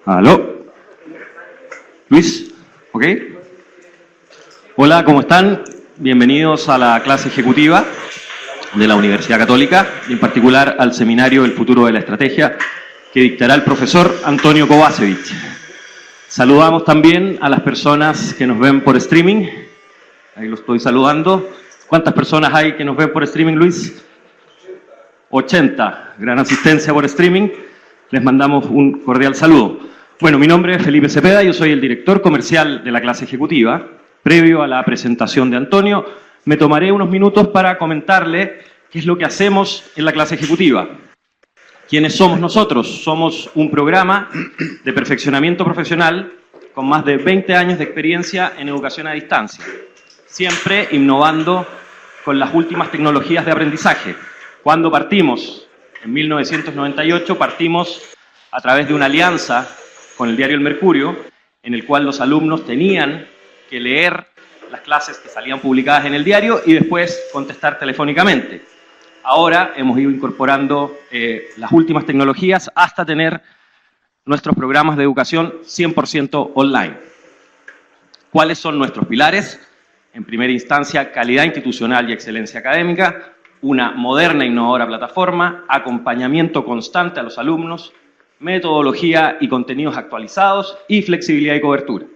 ¿Aló? ¿Luis? ¿Ok? Hola, ¿cómo están? Bienvenidos a la clase ejecutiva de la Universidad Católica, y en particular al seminario El futuro de la estrategia, que dictará el profesor Antonio Kovacevic. Saludamos también a las personas que nos ven por streaming. Ahí lo estoy saludando. ¿Cuántas personas hay que nos ven por streaming, Luis? 80. Gran asistencia por streaming. Les mandamos un cordial saludo. Bueno, mi nombre es Felipe Cepeda, yo soy el director comercial de la clase ejecutiva. Previo a la presentación de Antonio, me tomaré unos minutos para comentarle qué es lo que hacemos en la clase ejecutiva. ¿Quiénes somos nosotros? Somos un programa de perfeccionamiento profesional con más de 20 años de experiencia en educación a distancia, siempre innovando con las últimas tecnologías de aprendizaje. Cuando partimos, en 1998, partimos a través de una alianza con el diario El Mercurio, en el cual los alumnos tenían que leer las clases que salían publicadas en el diario y después contestar telefónicamente. Ahora hemos ido incorporando las últimas tecnologías hasta tener nuestros programas de educación 100% online. ¿Cuáles son nuestros pilares? En primera instancia, calidad institucional y excelencia académica, una moderna e innovadora plataforma, acompañamiento constante a los alumnos, metodología y contenidos actualizados y flexibilidad y cobertura.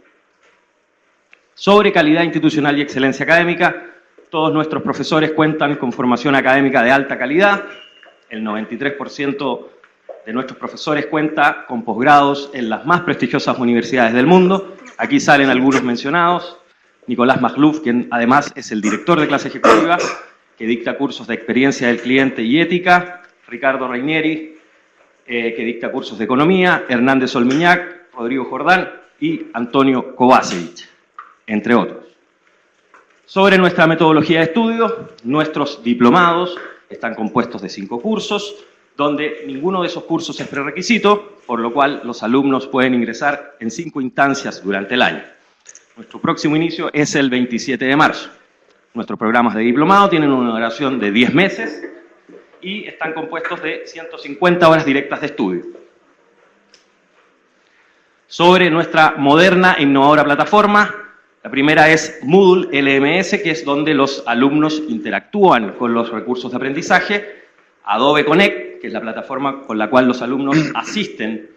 Sobre calidad institucional y excelencia académica, todos nuestros profesores cuentan con formación académica de alta calidad. El 93% de nuestros profesores cuenta con posgrados en las más prestigiosas universidades del mundo. Aquí salen algunos mencionados. Nicolás Magluf, quien además es el director de clase ejecutiva, que dicta cursos de experiencia del cliente y ética. Ricardo Reinieri, que dicta cursos de economía. Hernández Olmiñac, Rodrigo Jordán y Antonio Kovacevic, entre otros. Sobre nuestra metodología de estudio, nuestros diplomados están compuestos de 5 cursos, donde ninguno de esos cursos es prerequisito, por lo cual los alumnos pueden ingresar en 5 instancias durante el año. Nuestro próximo inicio es el 27 de marzo. Nuestros programas de diplomado tienen una duración de 10 meses y están compuestos de 150 horas directas de estudio. Sobre nuestra moderna e innovadora plataforma, la primera es Moodle LMS, que es donde los alumnos interactúan con los recursos de aprendizaje. Adobe Connect, que es la plataforma con la cual los alumnos asisten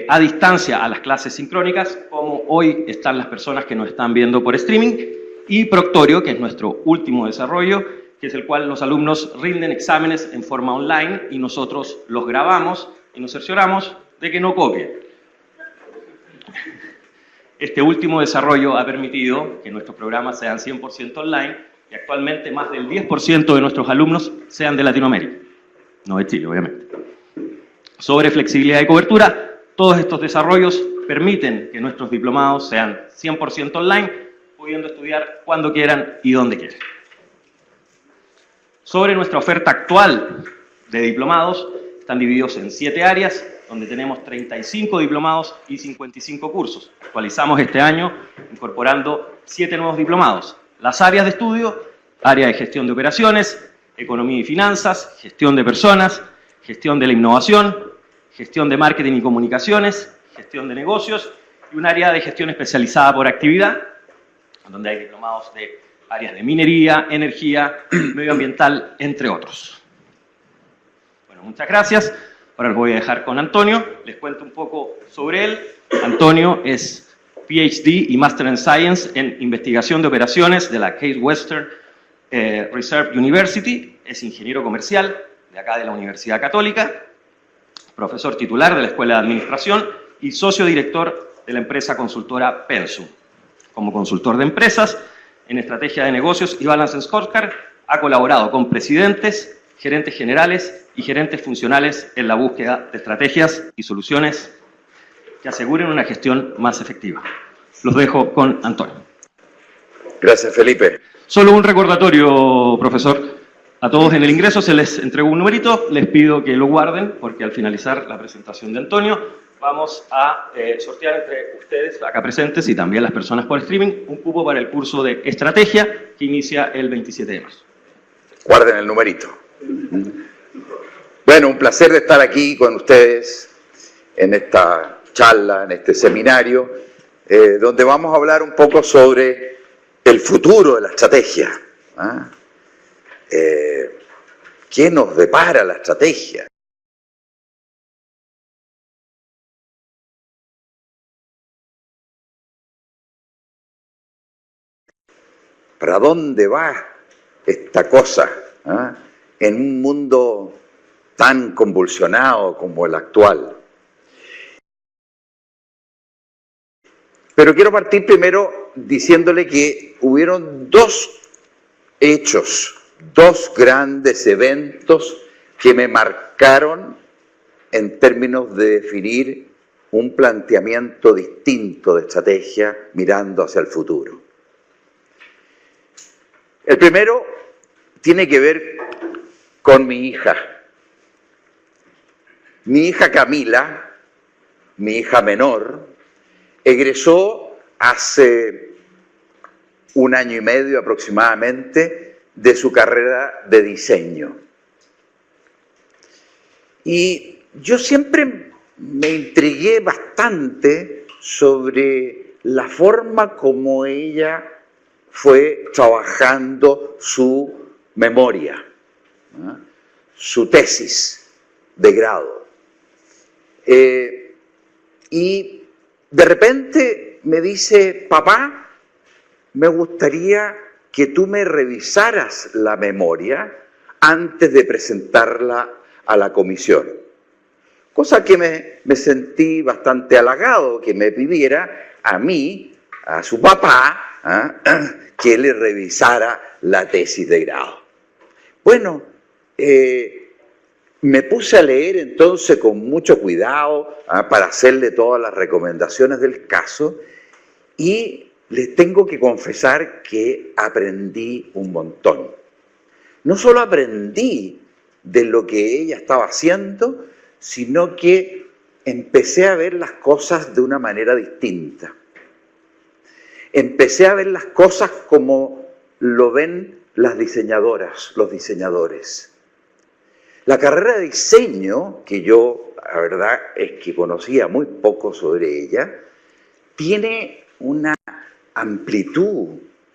a distancia a las clases sincrónicas, como hoy están las personas que nos están viendo por streaming. Y Proctorio, que es nuestro último desarrollo, que es el cual los alumnos rinden exámenes en forma online y nosotros los grabamos y nos cercioramos de que no copien. Este último desarrollo ha permitido que nuestros programas sean 100% online y actualmente más del 10% de nuestros alumnos sean de Latinoamérica, no de Chile, obviamente. Sobre flexibilidad y cobertura, todos estos desarrollos permiten que nuestros diplomados sean 100% online, pudiendo estudiar cuando quieran y donde quieran. Sobre nuestra oferta actual de diplomados, están divididos en 7 áreas, donde tenemos 35 diplomados y 55 cursos. Actualizamos este año incorporando 7 nuevos diplomados. Las áreas de estudio: área de gestión de operaciones, economía y finanzas, gestión de personas, gestión de la innovación, gestión de marketing y comunicaciones, gestión de negocios y un área de gestión especializada por actividad, donde hay diplomados de áreas de minería, energía, medioambiental, entre otros. Bueno, muchas gracias. Ahora los voy a dejar con Antonio. Les cuento un poco sobre él. Antonio es PhD y Master in Science en Investigación de Operaciones de la Case Western Reserve University. Es ingeniero comercial de acá de la Universidad Católica, profesor titular de la Escuela de Administración y socio director de la empresa consultora Pensum. Como consultor de empresas en estrategia de negocios y Balance Scorecard, ha colaborado con presidentes, gerentes generales y gerentes funcionales en la búsqueda de estrategias y soluciones que aseguren una gestión más efectiva. Los dejo con Antonio. Gracias, Felipe. Solo un recordatorio, profesor. A todos en el ingreso se les entregó un numerito, les pido que lo guarden porque al finalizar la presentación de Antonio vamos a sortear entre ustedes acá presentes y también las personas por streaming un cupo para el curso de estrategia que inicia el 27 de marzo. Guarden el numerito. Bueno, un placer de estar aquí con ustedes en esta charla, en este seminario, donde vamos a hablar un poco sobre el futuro de la estrategia. ¿Qué nos depara la estrategia? ¿Para dónde va esta cosa en un mundo tan convulsionado como el actual? Pero quiero partir primero diciéndole que hubieron dos hechos, dos grandes eventos que me marcaron en términos de definir un planteamiento distinto de estrategia mirando hacia el futuro. El primero tiene que ver con mi hija. Mi hija Camila, mi hija menor, egresó hace 1 año y medio aproximadamente de su carrera de diseño. Y yo siempre me intrigué bastante sobre la forma como ella fue trabajando su memoria, su tesis de grado. Y de repente me dice, papá, me gustaría que tú me revisaras la memoria antes de presentarla a la comisión. Cosa que me sentí bastante halagado, que me pidiera a mí, a su papá, que le revisara la tesis de grado. Bueno, me puse a leer entonces con mucho cuidado para hacerle todas las recomendaciones del caso y les tengo que confesar que aprendí un montón. No solo aprendí de lo que ella estaba haciendo, sino que empecé a ver las cosas de una manera distinta. Empecé a ver las cosas como lo ven las diseñadoras, los diseñadores. La carrera de diseño, que yo, la verdad, es que conocía muy poco sobre ella, tiene una amplitud,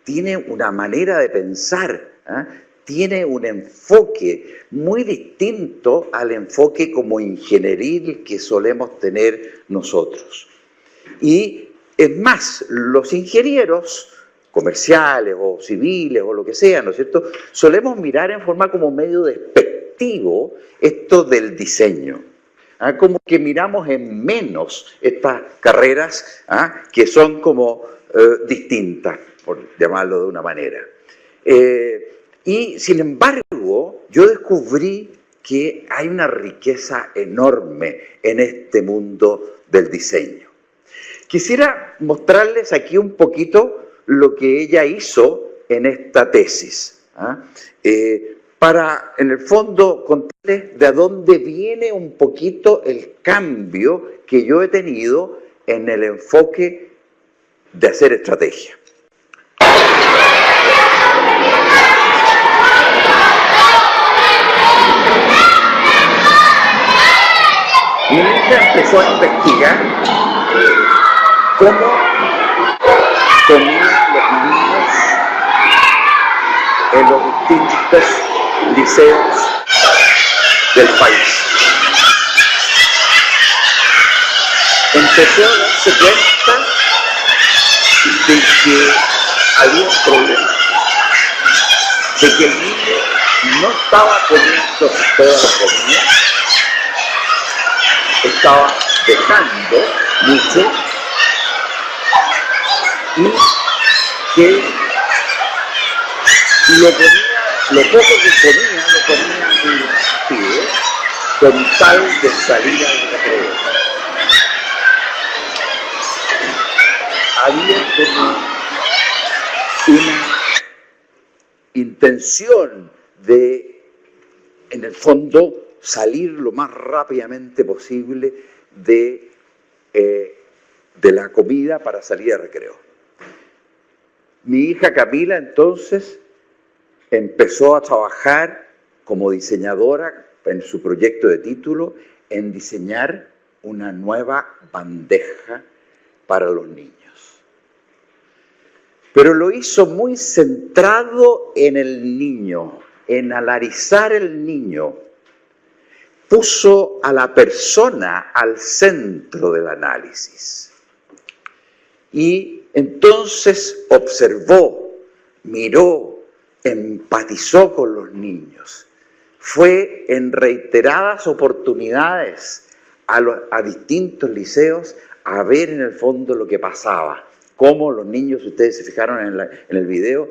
tiene una manera de pensar, tiene un enfoque muy distinto al enfoque como ingenieril que solemos tener nosotros. Y es más, los ingenieros comerciales o civiles o lo que sea, ¿no es cierto?, solemos mirar en forma como medio despectivo esto del diseño. Como que miramos en menos estas carreras que son como distintas, por llamarlo de una manera. Y sin embargo, yo descubrí que hay una riqueza enorme en este mundo del diseño. Quisiera mostrarles aquí un poquito lo que ella hizo en esta tesis, para, en el fondo, contarles de dónde viene un poquito el cambio que yo he tenido en el enfoque de hacer estrategia. Mi hija empezó a investigar cómo comían los niños en los distintos liceos del país. Empezó a darse cuenta que había un problema, de que el niño no estaba comiendo toda la comida, estaba dejando mucho y que lo poco que comía lo comía muy rápido con tal de salir al recreo. Había como una intención de, en el fondo, salir lo más rápidamente posible de la comida para salir al recreo. Mi hija Camila entonces empezó a trabajar como diseñadora en su proyecto de título en diseñar una nueva bandeja para los niños. Pero lo hizo muy centrado en el niño, en alarizar el niño. Puso a la persona al centro del análisis. Y entonces observó, miró, empatizó con los niños. Fue en reiteradas oportunidades a distintos liceos a ver en el fondo lo que pasaba. Cómo los niños, ustedes se fijaron en el video,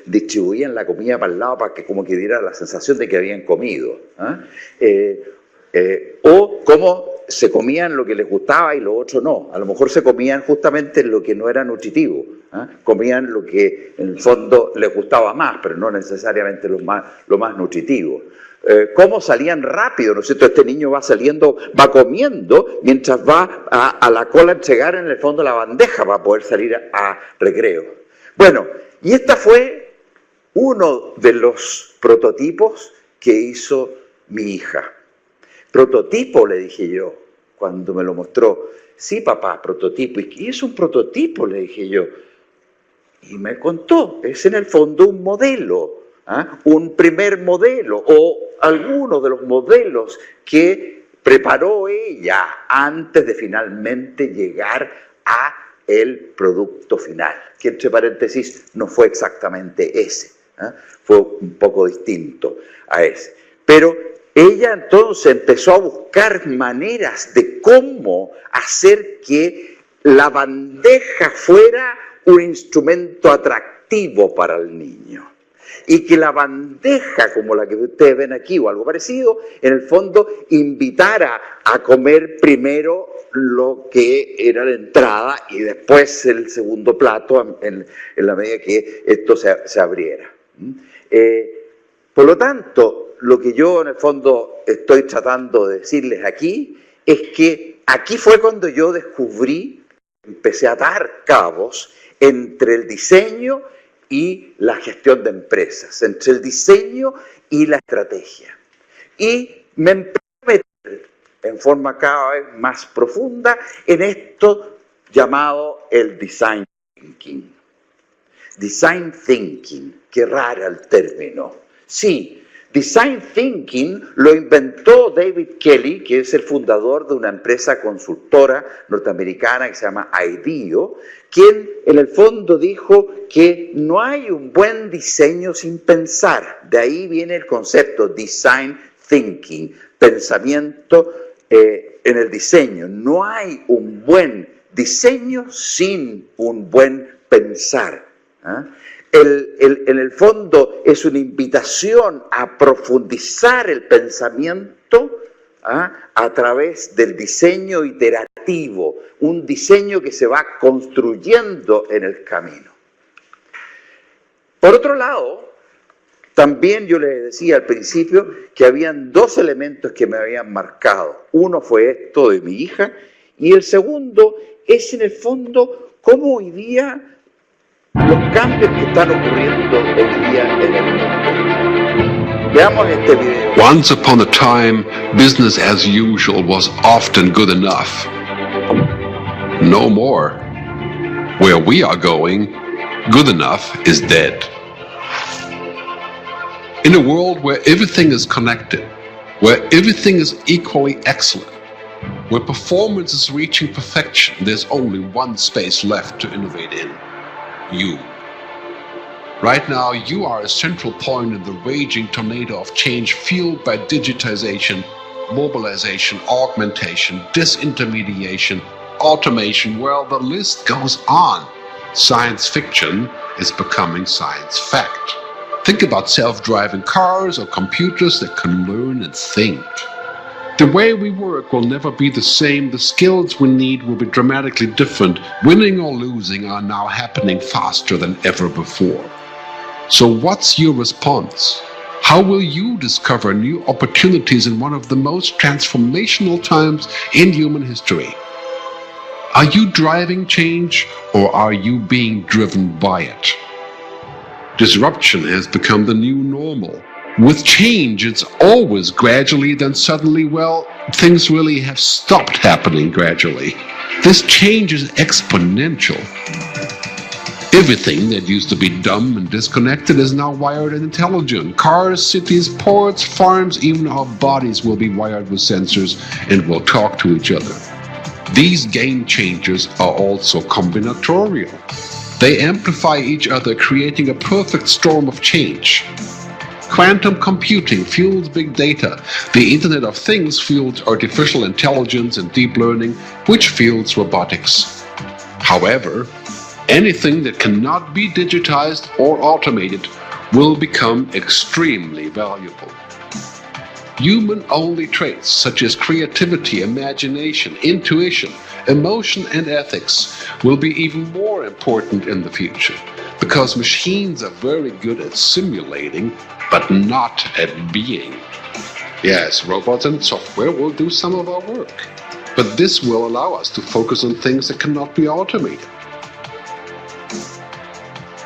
distribuían la comida para el lado para que como que diera la sensación de que habían comido. O cómo se comían lo que les gustaba y lo otro no. A lo mejor se comían justamente lo que no era nutritivo. Comían lo que en el fondo les gustaba más, pero no necesariamente lo más nutritivo. Cómo salían rápido, ¿no es cierto? Este niño va saliendo, va comiendo, mientras va a la cola a entregar en el fondo la bandeja para poder salir a recreo. Bueno, y esta fue uno de los prototipos que hizo mi hija. Prototipo, le dije yo, cuando me lo mostró. Sí, papá, prototipo. ¿Y es un prototipo? Le dije yo. Y me contó, es en el fondo un modelo. Un primer modelo o alguno de los modelos que preparó ella antes de finalmente llegar a el producto final, que entre paréntesis no fue exactamente ese, fue un poco distinto a ese. Pero ella entonces empezó a buscar maneras de cómo hacer que la bandeja fuera un instrumento atractivo para el niño. Y que la bandeja, como la que ustedes ven aquí o algo parecido, en el fondo invitara a comer primero lo que era la entrada y después el segundo plato en la medida que esto se abriera. Por lo tanto, lo que yo en el fondo estoy tratando de decirles aquí es que aquí fue cuando yo descubrí, empecé a atar cabos entre el diseño y la gestión de empresas, entre el diseño y la estrategia. Y me empecé a meter en forma cada vez más profunda en esto llamado el design thinking. Design thinking, qué raro el término. Sí, design thinking lo inventó David Kelley, que es el fundador de una empresa consultora norteamericana que se llama IDEO, quien en el fondo dijo que no hay un buen diseño sin pensar. De ahí viene el concepto design thinking, pensamiento en el diseño. No hay un buen diseño sin un buen pensar. En el fondo es una invitación a profundizar el pensamiento a través del diseño iterativo, un diseño que se va construyendo en el camino. Por otro lado, también yo les decía al principio que habían dos elementos que me habían marcado. Uno fue esto de mi hija y el segundo es en el fondo cómo hoy día los cambios que están ocurriendo hoy día en el mundo. Veamos este video. Once upon a time, business as usual was often good enough. No more. Where we are going, good enough is dead. In a world where everything is connected, where everything is equally excellent, where performance is reaching perfection, there's only one space left to innovate in. you. Right now, you are a central point in the raging tornado of change fueled by digitization, mobilization, augmentation, disintermediation, automation. Well, the list goes on. Science fiction is becoming science fact. Think about self-driving cars or computers that can learn and think. The way we work will never be the same. The skills we need will be dramatically different. Winning or losing are now happening faster than ever before. So what's your response? How will you discover new opportunities in one of the most transformational times in human history? Are you driving change, or are you being driven by it? Disruption has become the new normal. With change, it's always gradually, then suddenly, well, things really have stopped happening gradually. This change is exponential. Everything that used to be dumb and disconnected is now wired and intelligent. Cars, cities, ports, farms, even our bodies will be wired with sensors and will talk to each other. These game changers are also combinatorial. They amplify each other, creating a perfect storm of change. Quantum computing fuels big data. The Internet of Things fuels artificial intelligence and deep learning, which fuels robotics. However, anything that cannot be digitized or automated will become extremely valuable. Human-only traits such as creativity, imagination, intuition, emotion, and ethics will be even more important in the future, because machines are very good at simulating, but not at being. Yes, robots and software will do some of our work, but this will allow us to focus on things that cannot be automated.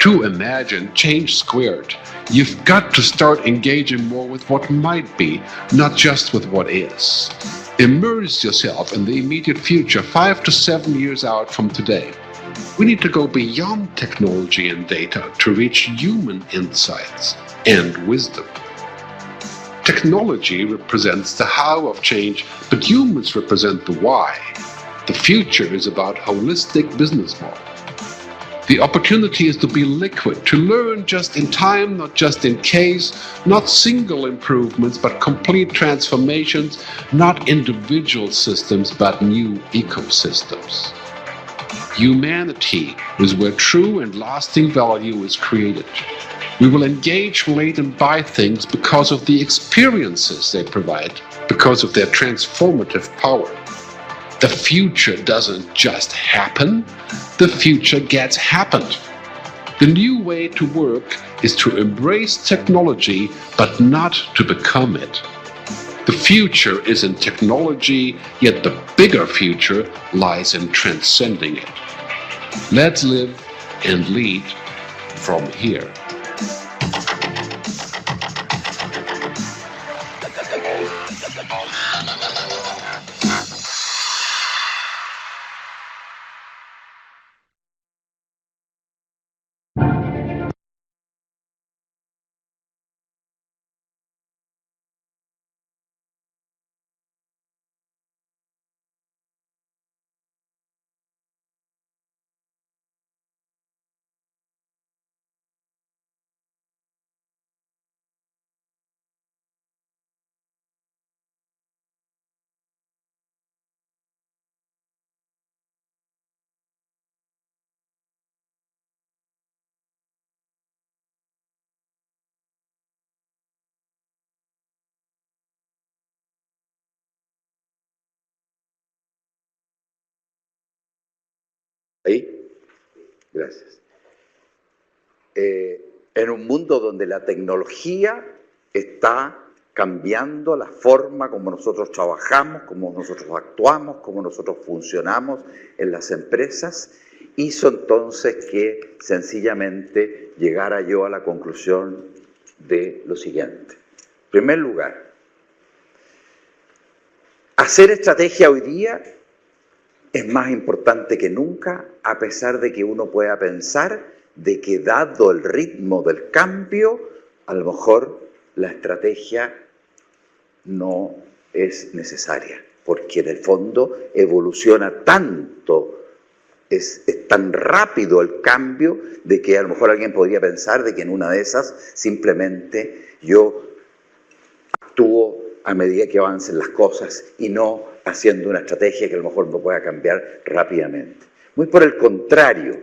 To imagine change squared, you've got to start engaging more with what might be, not just with what is. Immerse yourself in the immediate future, 5 to 7 years out from today. We need to go beyond technology and data to reach human insights and wisdom. Technology represents the how of change, but humans represent the why. The future is about holistic business model. The opportunity is to be liquid, to learn just in time, not just in case, not single improvements, but complete transformations, not individual systems, but new ecosystems. Humanity is where true and lasting value is created. We will engage, relate, and buy things because of the experiences they provide, because of their transformative power. The future doesn't just happen, the future gets happened. The new way to work is to embrace technology, but not to become it. The future is in technology, yet the bigger future lies in transcending it. Let's live and lead from here. Ahí, gracias. En un mundo donde la tecnología está cambiando la forma como nosotros trabajamos, como nosotros actuamos, como nosotros funcionamos en las empresas, hizo entonces que sencillamente llegara yo a la conclusión de lo siguiente. En primer lugar, hacer estrategia hoy día es más importante que nunca, a pesar de que uno pueda pensar de que dado el ritmo del cambio, a lo mejor la estrategia no es necesaria, porque en el fondo evoluciona tanto Es tan rápido el cambio de que a lo mejor alguien podría pensar de que en una de esas simplemente yo actúo a medida que avancen las cosas y no haciendo una estrategia que a lo mejor me pueda cambiar rápidamente. Muy por el contrario,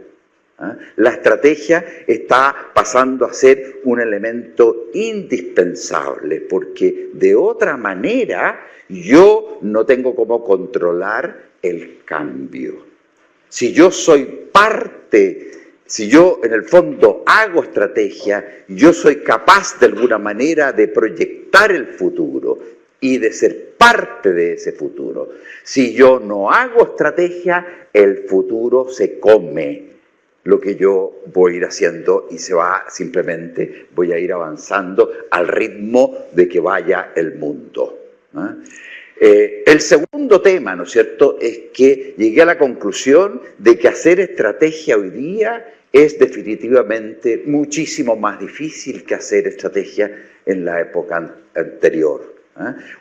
la estrategia está pasando a ser un elemento indispensable, porque de otra manera yo no tengo cómo controlar el cambio. Si yo soy parte, si yo en el fondo hago estrategia, yo soy capaz de alguna manera de proyectar el futuro y de ser parte de ese futuro. Si yo no hago estrategia, el futuro se come lo que yo voy a ir haciendo y se va, simplemente voy a ir avanzando al ritmo de que vaya el mundo. El segundo tema, ¿no es cierto?, es que llegué a la conclusión de que hacer estrategia hoy día es definitivamente muchísimo más difícil que hacer estrategia en la época anterior.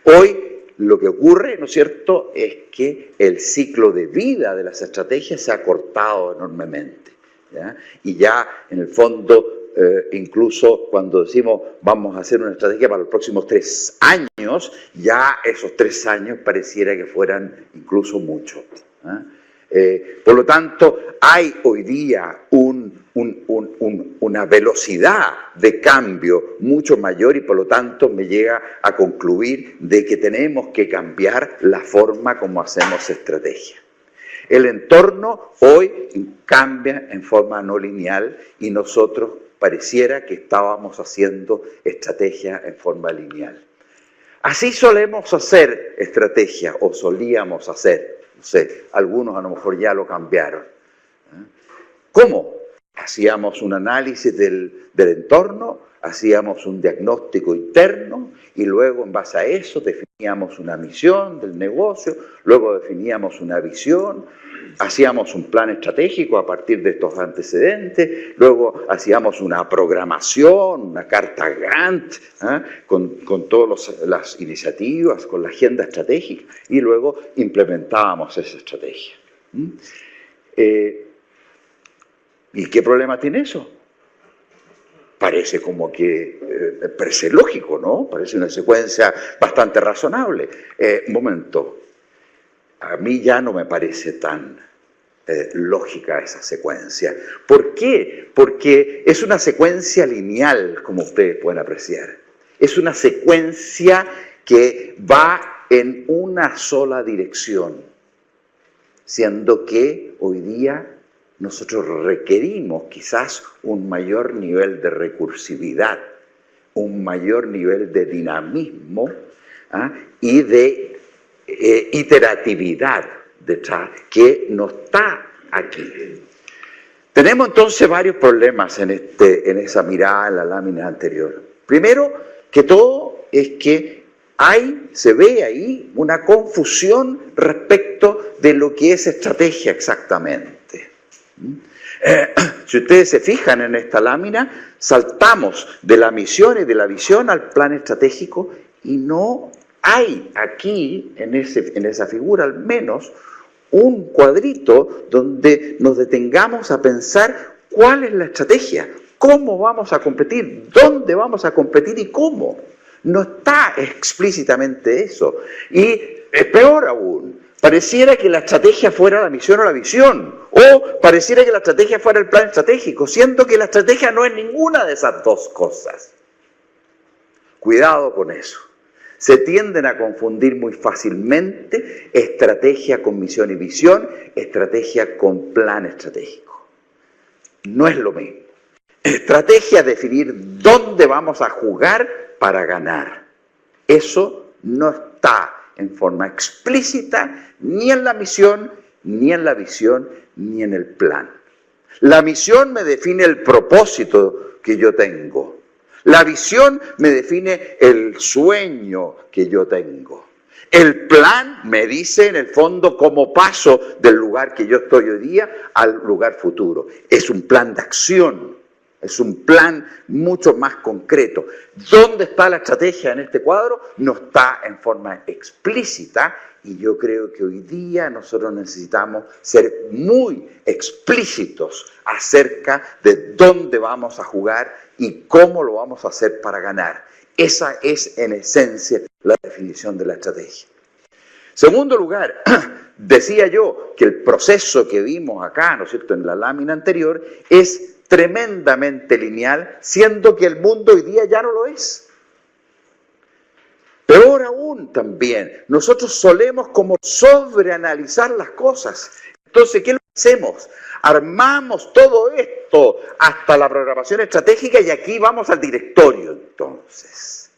Hoy lo que ocurre, ¿no es cierto?, es que el ciclo de vida de las estrategias se ha cortado enormemente, ¿ya? Y ya en el fondo, incluso cuando decimos vamos a hacer una estrategia para los próximos 3 años, ya esos 3 años pareciera que fueran incluso mucho. Por lo tanto, hay hoy día una velocidad de cambio mucho mayor y por lo tanto me llega a concluir de que tenemos que cambiar la forma como hacemos estrategia. El entorno hoy cambia en forma no lineal y nosotros pareciera que estábamos haciendo estrategia en forma lineal. Así solemos hacer estrategia, o solíamos hacer. No sé, algunos a lo mejor ya lo cambiaron. ¿Cómo? Hacíamos un análisis del entorno, hacíamos un diagnóstico interno y luego en base a eso definíamos una misión del negocio, luego definíamos una visión, hacíamos un plan estratégico a partir de estos antecedentes, luego hacíamos una programación, una carta Gantt, con todas las iniciativas, con la agenda estratégica y luego implementábamos esa estrategia. ¿Y qué problema tiene eso? Parece como que, parece lógico, ¿no? Parece una secuencia bastante razonable. Un momento, a mí ya no me parece tan lógica esa secuencia. ¿Por qué? Porque es una secuencia lineal, como ustedes pueden apreciar. Es una secuencia que va en una sola dirección, siendo que hoy día nosotros requerimos quizás un mayor nivel de recursividad, un mayor nivel de dinamismo y de iteratividad detrás, que no está aquí. Tenemos entonces varios problemas en esa mirada en la lámina anterior. Primero que todo es que se ve ahí una confusión respecto de lo que es estrategia exactamente. Si ustedes se fijan en esta lámina, saltamos de la misión y de la visión al plan estratégico y no hay aquí, en esa figura al menos, un cuadrito donde nos detengamos a pensar cuál es la estrategia, cómo vamos a competir, dónde vamos a competir y cómo. No está explícitamente eso. Y es peor aún, pareciera que la estrategia fuera la misión o la visión, o pareciera que la estrategia fuera el plan estratégico, siendo que la estrategia no es ninguna de esas dos cosas. Cuidado con eso. Se tienden a confundir muy fácilmente estrategia con misión y visión, estrategia con plan estratégico. No es lo mismo. Estrategia es definir dónde vamos a jugar para ganar. Eso no está en forma explícita ni en la misión, ni en la visión, ni en el plan. La misión me define el propósito que yo tengo. La visión me define el sueño que yo tengo. El plan me dice en el fondo cómo paso del lugar que yo estoy hoy día al lugar futuro. Es un plan de acción. es un plan mucho más concreto. ¿Dónde está la estrategia en este cuadro? No está en forma explícita, y yo creo que hoy día nosotros necesitamos ser muy explícitos acerca de dónde vamos a jugar y cómo lo vamos a hacer para ganar. Esa es, en esencia, la definición de la estrategia. Segundo lugar, decía yo que el proceso que vimos acá, ¿no es cierto?, en la lámina anterior, es tremendamente lineal, siendo que el mundo hoy día ya no lo es. Peor aún también, nosotros solemos como sobreanalizar las cosas. Entonces, ¿qué es lo que hacemos? Armamos todo esto hasta la programación estratégica y aquí vamos al directorio entonces.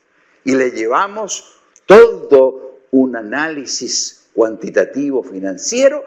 Y le llevamos todo un análisis cuantitativo financiero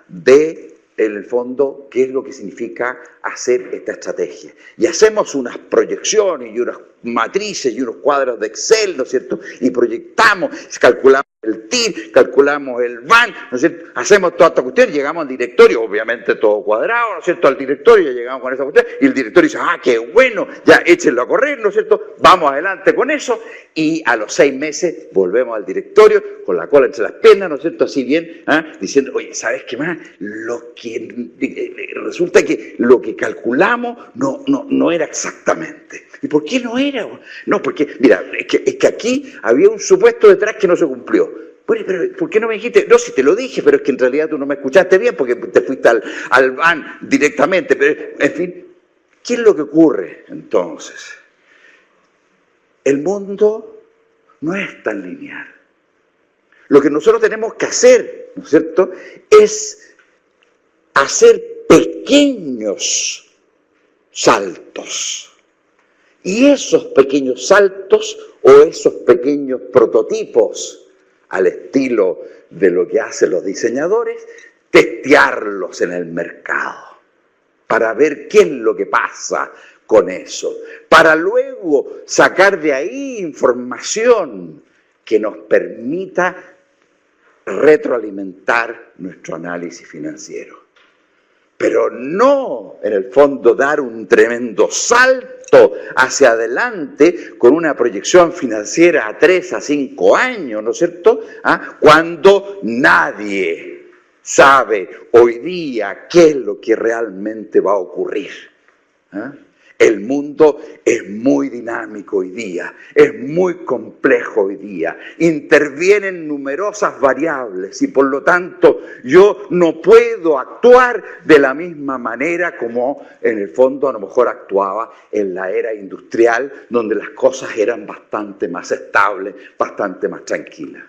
de, en el fondo, qué es lo que significa hacer esta estrategia. Y hacemos unas proyecciones y unas matrices y unos cuadros de Excel, ¿no es cierto? Y proyectamos, calculamos el TIR, calculamos el VAN, ¿no es cierto? Hacemos toda esta cuestión, llegamos al directorio, obviamente todo cuadrado, ¿no es cierto? Al directorio ya llegamos con esa cuestión, y el directorio dice, qué bueno, ya échenlo a correr, ¿no es cierto? Vamos adelante con eso, y a los 6 meses volvemos al directorio, con la cola entre las piernas, ¿no es cierto? Así bien, diciendo, oye, ¿sabes qué más? Resulta que lo que calculamos no era exactamente. ¿Y por qué no era? No, porque, mira, es que aquí había un supuesto detrás que no se cumplió. Bueno, pero ¿por qué no me dijiste? No, si te lo dije, pero es que en realidad tú no me escuchaste bien porque te fuiste al van directamente. Pero, en fin, ¿qué es lo que ocurre entonces? El mundo no es tan lineal. Lo que nosotros tenemos que hacer, ¿no es cierto?, es hacer pequeños saltos. Y esos pequeños saltos o esos pequeños prototipos, al estilo de lo que hacen los diseñadores, testearlos en el mercado para ver qué es lo que pasa con eso, para luego sacar de ahí información que nos permita retroalimentar nuestro análisis financiero. Pero no, en el fondo, dar un tremendo salto hacia adelante con una proyección financiera a 3 a 5 años, ¿no es cierto? Cuando nadie sabe hoy día qué es lo que realmente va a ocurrir. El mundo es muy dinámico hoy día, es muy complejo hoy día, intervienen numerosas variables y por lo tanto yo no puedo actuar de la misma manera como en el fondo a lo mejor actuaba en la era industrial, donde las cosas eran bastante más estables, bastante más tranquilas.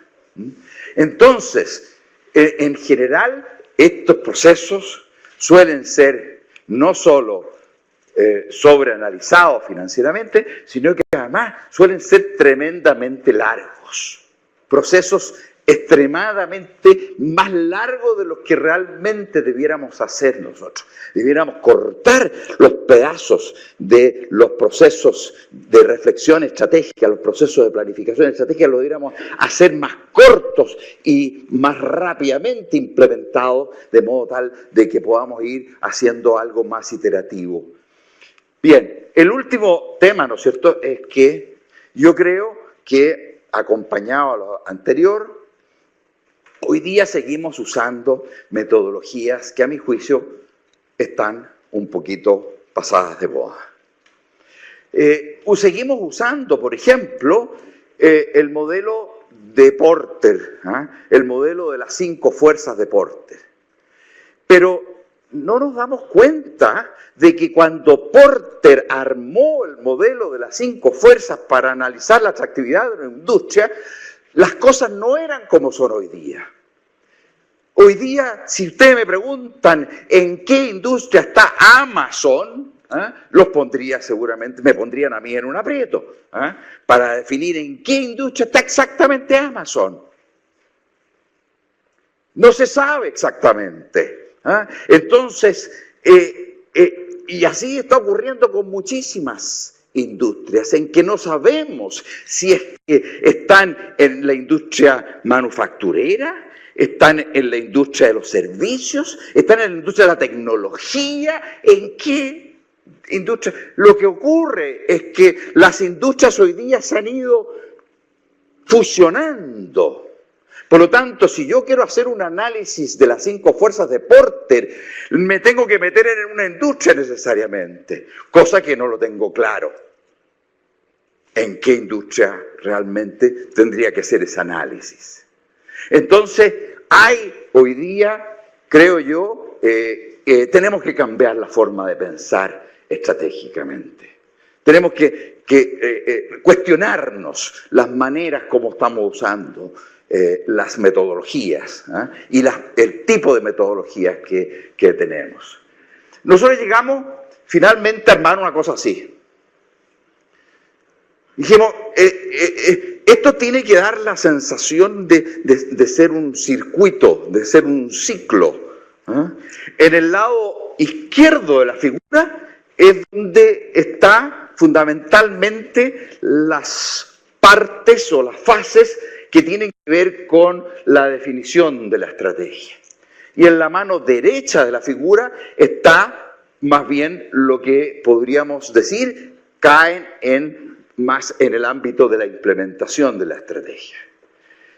Entonces, en general, estos procesos suelen ser no solo sobreanalizados financieramente, sino que además suelen ser tremendamente largos. Procesos extremadamente más largos de los que realmente debiéramos hacer nosotros. Debiéramos cortar los pedazos de los procesos de reflexión estratégica, los procesos de planificación estratégica, los debiéramos hacer más cortos y más rápidamente implementados, de modo tal de que podamos ir haciendo algo más iterativo. Bien, el último tema, ¿no es cierto?, es que yo creo que, acompañado a lo anterior, hoy día seguimos usando metodologías que a mi juicio están un poquito pasadas de moda. Seguimos usando, por ejemplo, el modelo de Porter, el modelo de las 5 fuerzas de Porter. Pero no nos damos cuenta de que cuando Porter armó el modelo de las 5 fuerzas para analizar la atractividad de una industria, las cosas no eran como son hoy día. Hoy día, si ustedes me preguntan en qué industria está Amazon, los pondría seguramente, me pondrían a mí en un aprieto, para definir en qué industria está exactamente Amazon. No se sabe exactamente. Entonces, y así está ocurriendo con muchísimas industrias en que no sabemos si es que están en la industria manufacturera, están en la industria de los servicios, están en la industria de la tecnología, ¿en qué industria. Lo que ocurre es que las industrias hoy día se han ido fusionando. Por lo tanto, si yo quiero hacer un análisis de las 5 fuerzas de Porter, me tengo que meter en una industria necesariamente, cosa que no lo tengo claro. ¿En qué industria realmente tendría que hacer ese análisis? Entonces, hay hoy día, creo yo, tenemos que cambiar la forma de pensar estratégicamente. Tenemos que cuestionarnos las maneras como estamos usando las metodologías y el tipo de metodologías que tenemos. Nosotros llegamos finalmente a armar una cosa así. Dijimos, esto tiene que dar la sensación de ser un circuito, de ser un ciclo. En el lado izquierdo de la figura es donde está fundamentalmente las partes o las fases que tienen que ver con la definición de la estrategia. Y en la mano derecha de la figura está más bien lo que podríamos decir caen más en el ámbito de la implementación de la estrategia.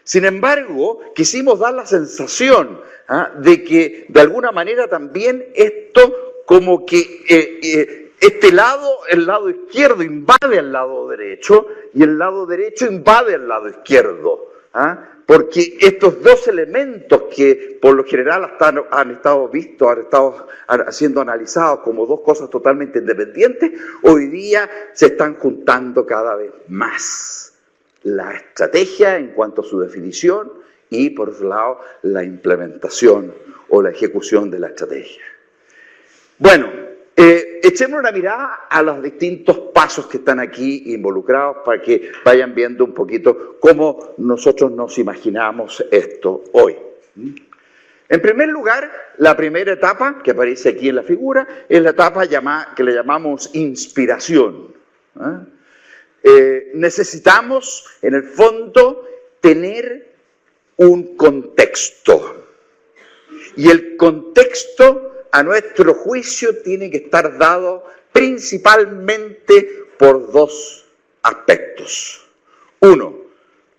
Sin embargo, quisimos dar la sensación de que de alguna manera también esto como que este lado, el lado izquierdo invade al lado derecho y el lado derecho invade al lado izquierdo. Porque estos dos elementos que por lo general han estado siendo analizados como dos cosas totalmente independientes, hoy día se están juntando cada vez más. La estrategia en cuanto a su definición y por otro lado la implementación o la ejecución de la estrategia. Bueno, echemos una mirada a los distintos pasos que están aquí involucrados para que vayan viendo un poquito cómo nosotros nos imaginamos esto hoy. En primer lugar, la primera etapa que aparece aquí en la figura es la etapa que le llamamos inspiración. Necesitamos, en el fondo, tener un contexto. Y el contexto, a nuestro juicio, tiene que estar dado principalmente por dos aspectos. Uno,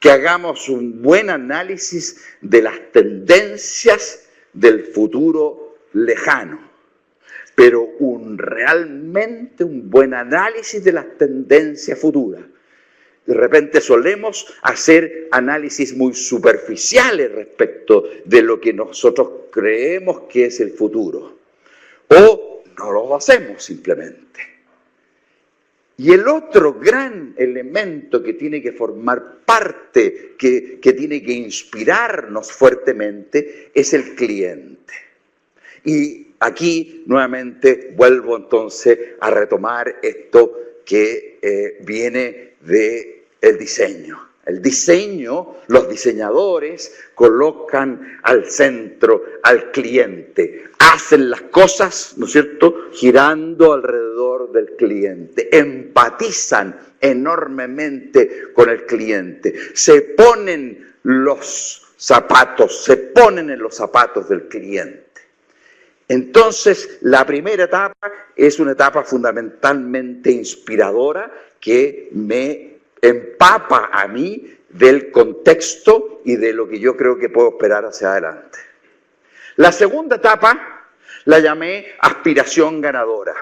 que hagamos un buen análisis de las tendencias del futuro lejano, pero realmente un buen análisis de las tendencias futuras. De repente solemos hacer análisis muy superficiales respecto de lo que nosotros creemos que es el futuro. O no lo hacemos simplemente. Y el otro gran elemento que tiene que formar parte, que tiene que inspirarnos fuertemente, es el cliente. Y aquí nuevamente vuelvo entonces a retomar esto que viene del diseño. El diseño, los diseñadores colocan al centro al cliente, hacen las cosas, ¿no es cierto?, girando alrededor del cliente, empatizan enormemente con el cliente, se ponen en los zapatos del cliente. Entonces, la primera etapa es una etapa fundamentalmente inspiradora que me empapa a mí del contexto y de lo que yo creo que puedo esperar hacia adelante. La segunda etapa la llamé aspiración ganadora.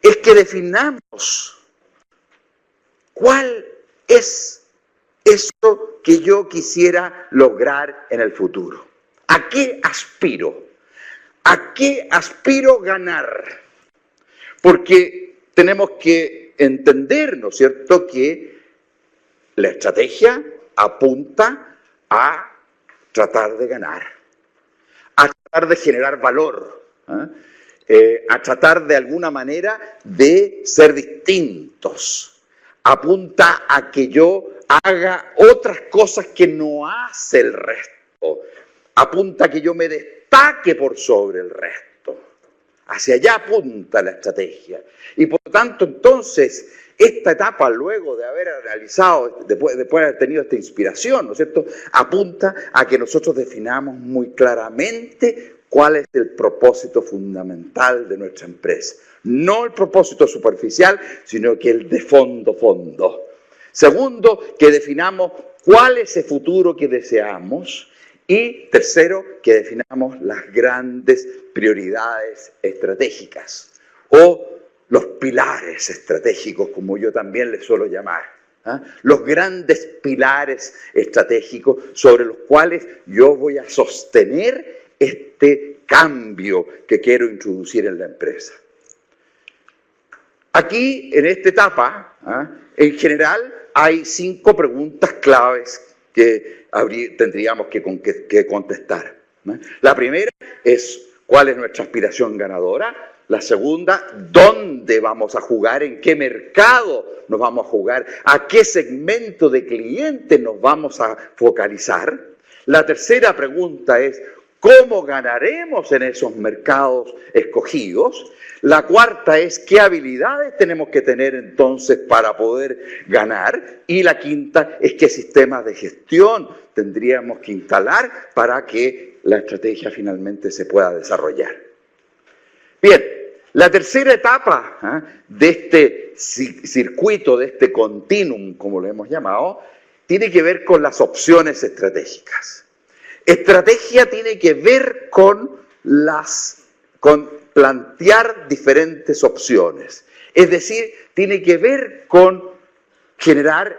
Es que definamos cuál es eso que yo quisiera lograr en el futuro. ¿A qué aspiro? ¿A qué aspiro ganar? Porque tenemos que entender, ¿no es cierto?, que la estrategia apunta a tratar de ganar, a tratar de generar valor, a tratar de alguna manera de ser distintos. Apunta a que yo haga otras cosas que no hace el resto. Apunta a que yo me destaque por sobre el resto. Hacia allá apunta la estrategia. Y por lo tanto, entonces, esta etapa, luego de haber analizado, después de haber tenido esta inspiración, ¿no es cierto?, apunta a que nosotros definamos muy claramente cuál es el propósito fundamental de nuestra empresa. No el propósito superficial, sino que el de fondo. Segundo, que definamos cuál es el futuro que deseamos. Y tercero, que definamos las grandes prioridades estratégicas o los pilares estratégicos, como yo también les suelo llamar. Los grandes pilares estratégicos sobre los cuales yo voy a sostener este cambio que quiero introducir en la empresa. Aquí, en esta etapa, en general, hay 5 preguntas claves que tendríamos que contestar. La primera es ¿cuál es nuestra aspiración ganadora? La segunda, ¿dónde vamos a jugar? ¿En qué mercado nos vamos a jugar? ¿A qué segmento de clientes nos vamos a focalizar? La tercera pregunta es ¿cómo ganaremos en esos mercados escogidos? La cuarta es ¿qué habilidades tenemos que tener entonces para poder ganar? Y la quinta es ¿qué sistemas de gestión tendríamos que instalar para que la estrategia finalmente se pueda desarrollar? Bien, la tercera etapa de este circuito, de este continuum, como lo hemos llamado, tiene que ver con las opciones estratégicas. Estrategia tiene que ver con plantear diferentes opciones. Es decir, tiene que ver con generar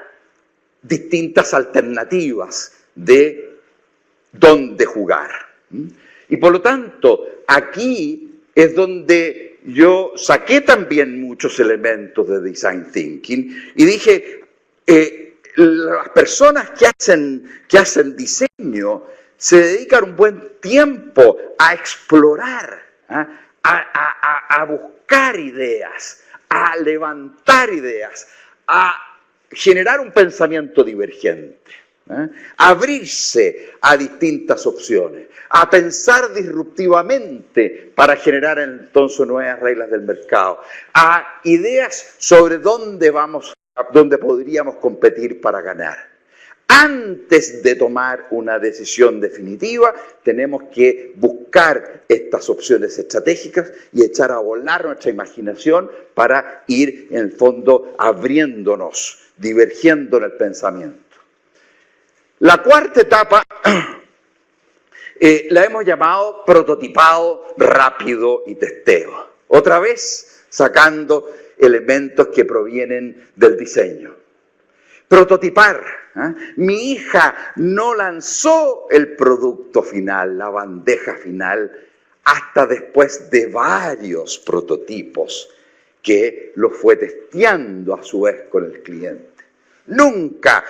distintas alternativas de dónde jugar. Y por lo tanto, aquí es donde yo saqué también muchos elementos de Design Thinking y dije, las personas que hacen diseño se dedican un buen tiempo a explorar, a buscar ideas, a levantar ideas, a generar un pensamiento divergente, a abrirse a distintas opciones, a pensar disruptivamente para generar entonces nuevas reglas del mercado, a ideas sobre dónde podríamos competir para ganar. Antes de tomar una decisión definitiva, tenemos que buscar estas opciones estratégicas y echar a volar nuestra imaginación para ir, en el fondo, abriéndonos, divergiendo en el pensamiento. La cuarta etapa la hemos llamado prototipado rápido y testeo. Otra vez, sacando elementos que provienen del diseño. Prototipar. Mi hija no lanzó el producto final, la bandeja final, hasta después de varios prototipos que lo fue testeando a su vez con el cliente. Nunca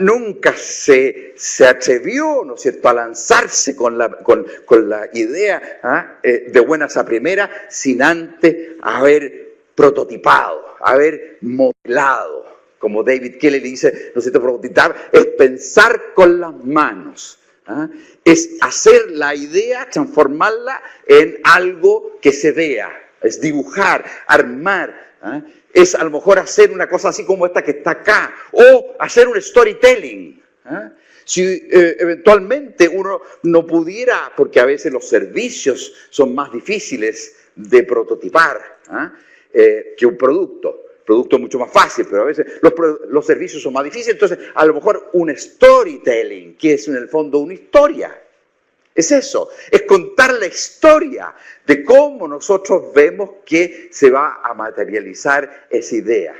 nunca se atrevió, ¿no es cierto?, a lanzarse con la idea de buenas a primeras sin antes haber prototipado, haber modelado. Como David Kelley le dice, ¿no es cierto?, prototipar es pensar con las manos. Es hacer la idea, transformarla en algo que se vea, es dibujar, armar. Es a lo mejor hacer una cosa así como esta que está acá, o hacer un storytelling. Si eventualmente uno no pudiera, porque a veces los servicios son más difíciles de prototipar que un producto. El producto es mucho más fácil, pero a veces los servicios son más difíciles. Entonces, a lo mejor un storytelling, que es en el fondo una historia. Es eso, es contar la historia de cómo nosotros vemos que se va a materializar esa idea.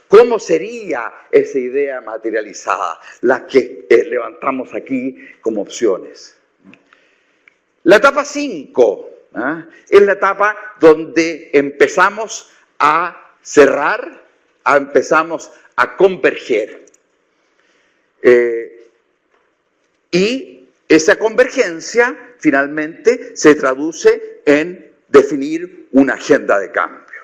¿Cómo sería esa idea materializada? La que levantamos aquí como opciones. La etapa 5 es la etapa donde empezamos a cerrar, empezamos a converger. Y esa convergencia finalmente se traduce en definir una agenda de cambio,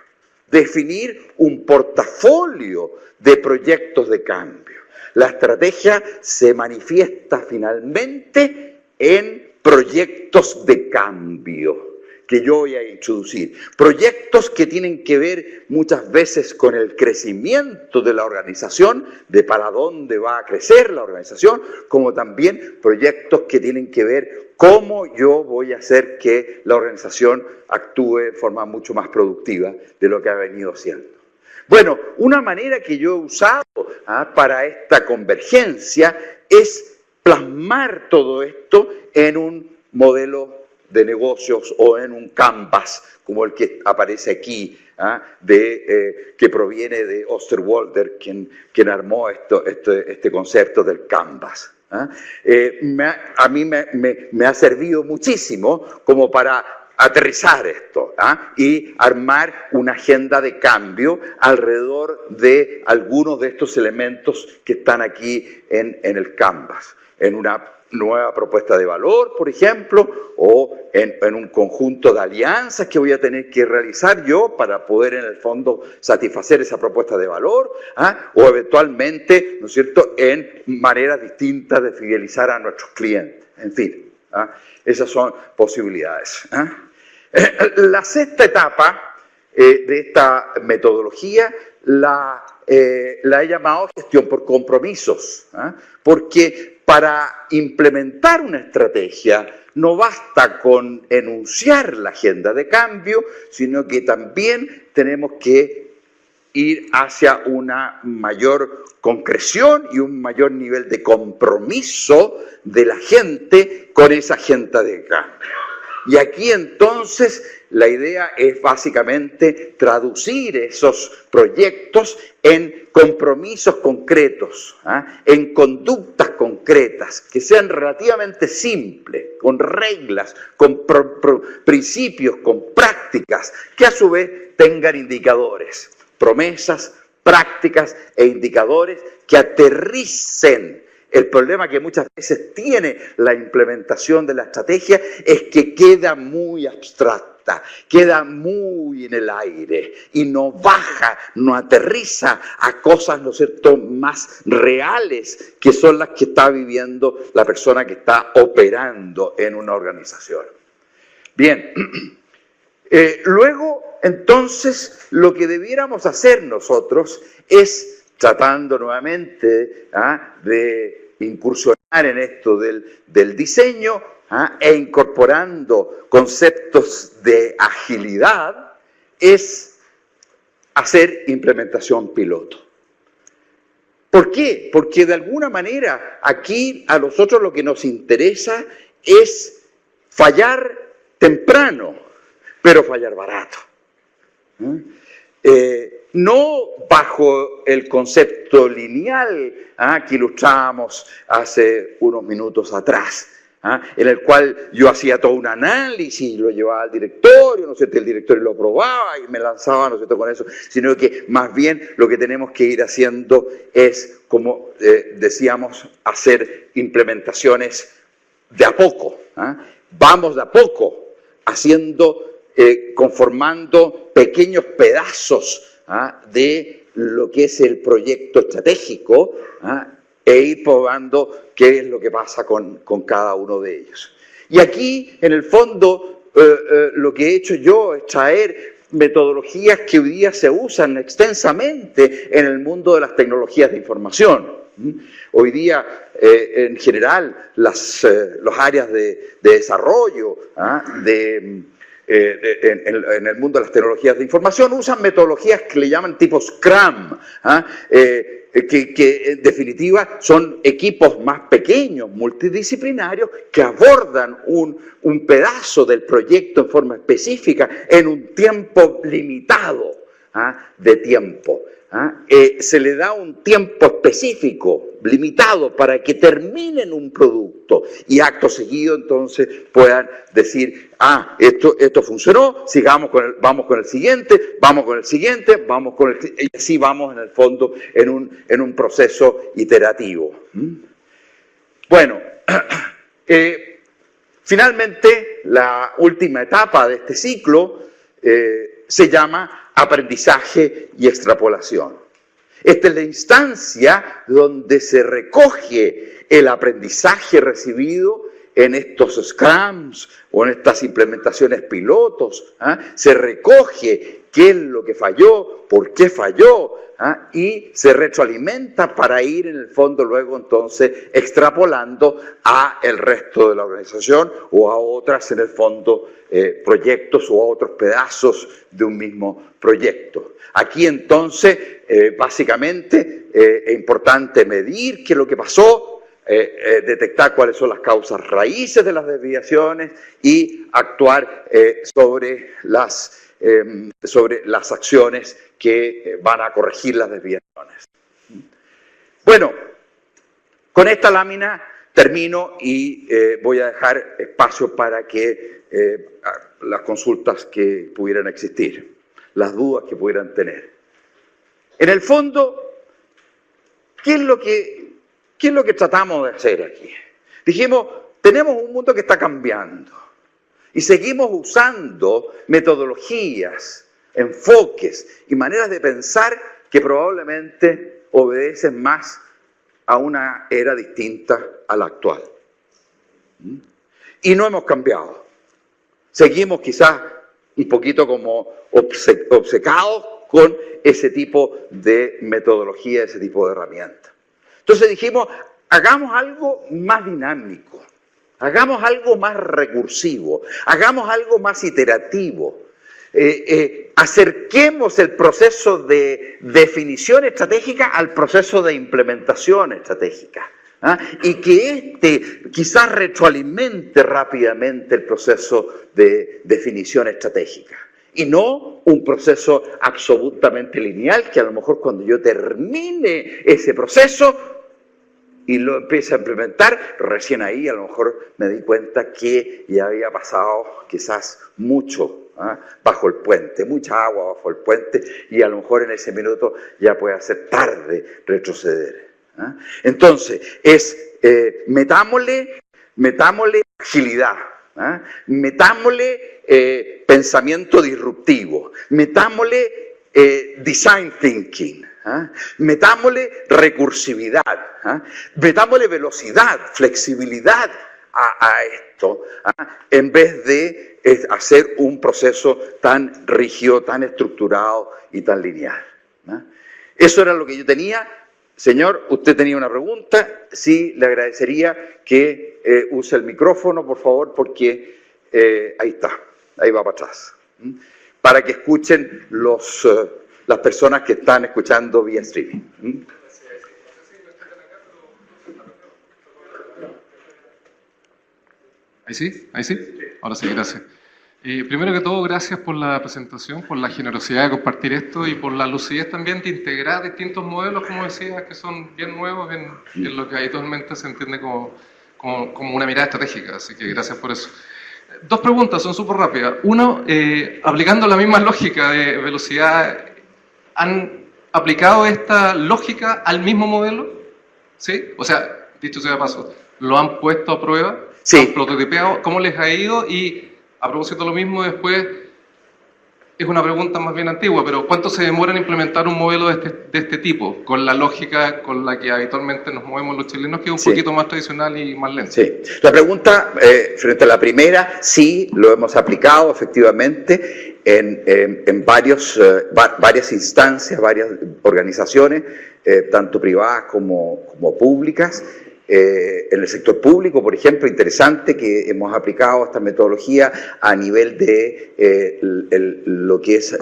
definir un portafolio de proyectos de cambio. La estrategia se manifiesta finalmente en proyectos de cambio que yo voy a introducir. Proyectos que tienen que ver muchas veces con el crecimiento de la organización, de para dónde va a crecer la organización, como también proyectos que tienen que ver cómo yo voy a hacer que la organización actúe de forma mucho más productiva de lo que ha venido haciendo. Bueno, una manera que yo he usado para esta convergencia es plasmar todo esto en un modelo de negocios o en un canvas, como el que aparece aquí, que proviene de Osterwalder, quien armó este concepto del canvas. A mí me ha servido muchísimo como para aterrizar esto y armar una agenda de cambio alrededor de algunos de estos elementos que están aquí en el canvas, en una nueva propuesta de valor, por ejemplo, o en un conjunto de alianzas que voy a tener que realizar yo para poder, en el fondo, satisfacer esa propuesta de valor, o eventualmente, ¿no es cierto?, en maneras distintas de fidelizar a nuestros clientes. En fin, esas son posibilidades. La sexta etapa de esta metodología la he llamado gestión por compromisos, porque para implementar una estrategia no basta con enunciar la agenda de cambio, sino que también tenemos que ir hacia una mayor concreción y un mayor nivel de compromiso de la gente con esa agenda de cambio. Y aquí entonces la idea es básicamente traducir esos proyectos en compromisos concretos, en conductas concretas, que sean relativamente simples, con reglas, con principios, con prácticas, que a su vez tengan indicadores, promesas, prácticas e indicadores que aterricen. El problema que muchas veces tiene la implementación de la estrategia es que queda muy abstracta, queda muy en el aire y no baja, no aterriza a cosas, ¿no es cierto?, más reales, que son las que está viviendo la persona que está operando en una organización. Bien, luego, entonces, lo que debiéramos hacer nosotros es, tratando nuevamente de incursionar en esto del diseño e incorporando conceptos de agilidad, es hacer implementación piloto. ¿Por qué? Porque de alguna manera aquí a nosotros lo que nos interesa es fallar temprano, pero fallar barato. No bajo el concepto lineal que ilustrábamos hace unos minutos atrás, en el cual yo hacía todo un análisis y lo llevaba al directorio, ¿no es cierto? El directorio lo aprobaba y me lanzaba, ¿no es cierto?, con eso, sino que más bien lo que tenemos que ir haciendo es, como decíamos, hacer implementaciones de a poco. Vamos de a poco haciendo, conformando pequeños pedazos de lo que es el proyecto estratégico e ir probando qué es lo que pasa con cada uno de ellos. Y aquí, en el fondo, lo que he hecho yo es traer metodologías que hoy día se usan extensamente en el mundo de las tecnologías de información. Hoy día, en general, las áreas de desarrollo, en el mundo de las tecnologías de información usan metodologías que le llaman tipo Scrum, que en definitiva son equipos más pequeños, multidisciplinarios, que abordan un pedazo del proyecto en forma específica en un tiempo limitado de tiempo. Se le da un tiempo específico, limitado, para que terminen un producto y acto seguido entonces puedan decir, esto funcionó, sigamos vamos con el siguiente, vamos con el siguiente, vamos con el, y así vamos en el fondo en un proceso iterativo. Bueno, finalmente la última etapa de este ciclo se llama aprendizaje y extrapolación. Esta es la instancia donde se recoge el aprendizaje recibido en estos scrums o en estas implementaciones pilotos, se recoge qué es lo que falló, por qué falló, y se retroalimenta para ir en el fondo luego entonces extrapolando a el resto de la organización o a otras en el fondo proyectos o a otros pedazos de un mismo proyecto. Aquí entonces básicamente es importante medir qué es lo que pasó, detectar cuáles son las causas raíces de las desviaciones y actuar sobre las acciones que van a corregir las desviaciones. Bueno, con esta lámina termino y voy a dejar espacio para que las consultas que pudieran existir, las dudas que pudieran tener. En el fondo, ¿qué es lo que tratamos de hacer aquí? Dijimos, tenemos un mundo que está cambiando y seguimos usando metodologías, enfoques y maneras de pensar que probablemente obedecen más a una era distinta a la actual. Y no hemos cambiado. Seguimos quizás un poquito como obcecados con ese tipo de metodología, ese tipo de herramientas. Entonces dijimos, hagamos algo más dinámico, hagamos algo más recursivo, hagamos algo más iterativo. Acerquemos el proceso de definición estratégica al proceso de implementación estratégica. Y que quizás retroalimente rápidamente el proceso de definición estratégica. Y no un proceso absolutamente lineal que a lo mejor cuando yo termine ese proceso y lo empiece a implementar, recién ahí a lo mejor me di cuenta que ya había pasado quizás mucho bajo el puente, mucha agua bajo el puente, y a lo mejor en ese minuto ya puede ser tarde retroceder. Entonces, metámosle agilidad, metámosle pensamiento disruptivo, metámosle design thinking, metámosle recursividad, metámosle velocidad, flexibilidad a esto, en vez de hacer un proceso tan rígido, tan estructurado y tan lineal. Eso era lo que yo tenía. Señor, usted tenía una pregunta. Sí, le agradecería que use el micrófono, por favor, porque ahí está, ahí va para atrás. Para que escuchen las personas que están escuchando vía streaming. ¿Ahí sí? ¿Ahí sí? Ahora sí, gracias. Primero que todo, gracias por la presentación, por la generosidad de compartir esto y por la lucidez también de integrar distintos modelos, como decías, que son bien nuevos en lo que habitualmente se entiende como una mirada estratégica. Así que gracias por eso. Dos preguntas, son súper rápidas. Uno, aplicando la misma lógica de velocidad, ¿han aplicado esta lógica al mismo modelo? ¿Sí? O sea, dicho sea de paso, ¿lo han puesto a prueba? Sí. ¿Han prototipeado? ¿Cómo les ha ido? Y a propósito de lo mismo, después, es una pregunta más bien antigua, pero ¿cuánto se demora en implementar un modelo de este tipo? Con la lógica con la que habitualmente nos movemos los chilenos, que es un poquito más tradicional y más lento. Sí. La pregunta, frente a la primera, sí, lo hemos aplicado efectivamente en varias instancias, varias organizaciones, tanto privadas como públicas. En el sector público, por ejemplo, interesante que hemos aplicado esta metodología a nivel de lo que es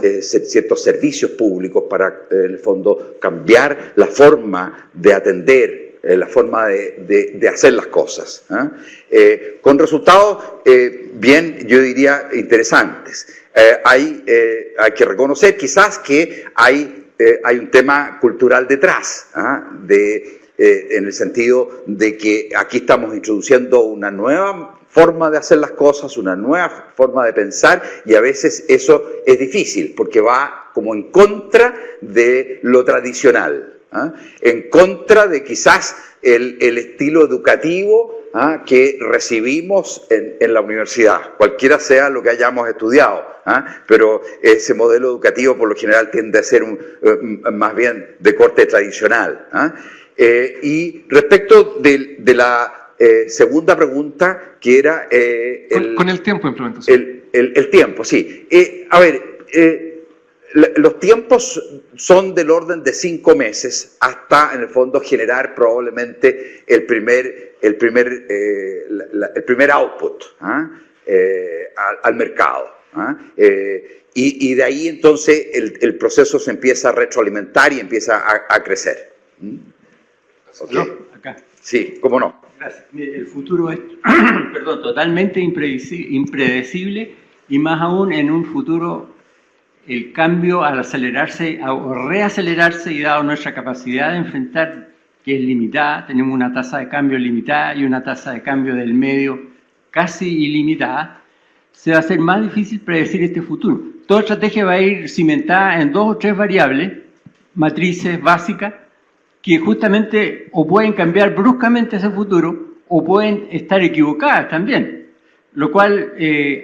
ciertos servicios públicos para, en el fondo, cambiar la forma de atender, la forma de hacer las cosas, con resultados bien, yo diría, interesantes. Hay que reconocer quizás que hay un tema cultural detrás, en el sentido de que aquí estamos introduciendo una nueva forma de hacer las cosas, una nueva forma de pensar, y a veces eso es difícil porque va como en contra de lo tradicional, en contra de quizás el estilo educativo que recibimos en la universidad, cualquiera sea lo que hayamos estudiado, pero ese modelo educativo por lo general tiende a ser más bien de corte tradicional. Y respecto de la segunda pregunta, que era... con el tiempo de implementación. El tiempo, sí. A ver, los tiempos son del orden de 5 meses hasta, en el fondo, generar probablemente el primer output al mercado. Y de ahí, entonces, el proceso se empieza a retroalimentar y empieza a crecer. ¿Okay? No, acá. Sí, cómo no. Gracias. El futuro es totalmente impredecible, y más aún en un futuro el cambio al acelerarse o reacelerarse, y dado nuestra capacidad de enfrentar, que es limitada, tenemos una tasa de cambio limitada y una tasa de cambio del medio casi ilimitada, se va a hacer más difícil predecir este futuro. Toda estrategia va a ir cimentada en 2 o 3 variables, matrices básicas, que justamente o pueden cambiar bruscamente ese futuro o pueden estar equivocadas también, lo cual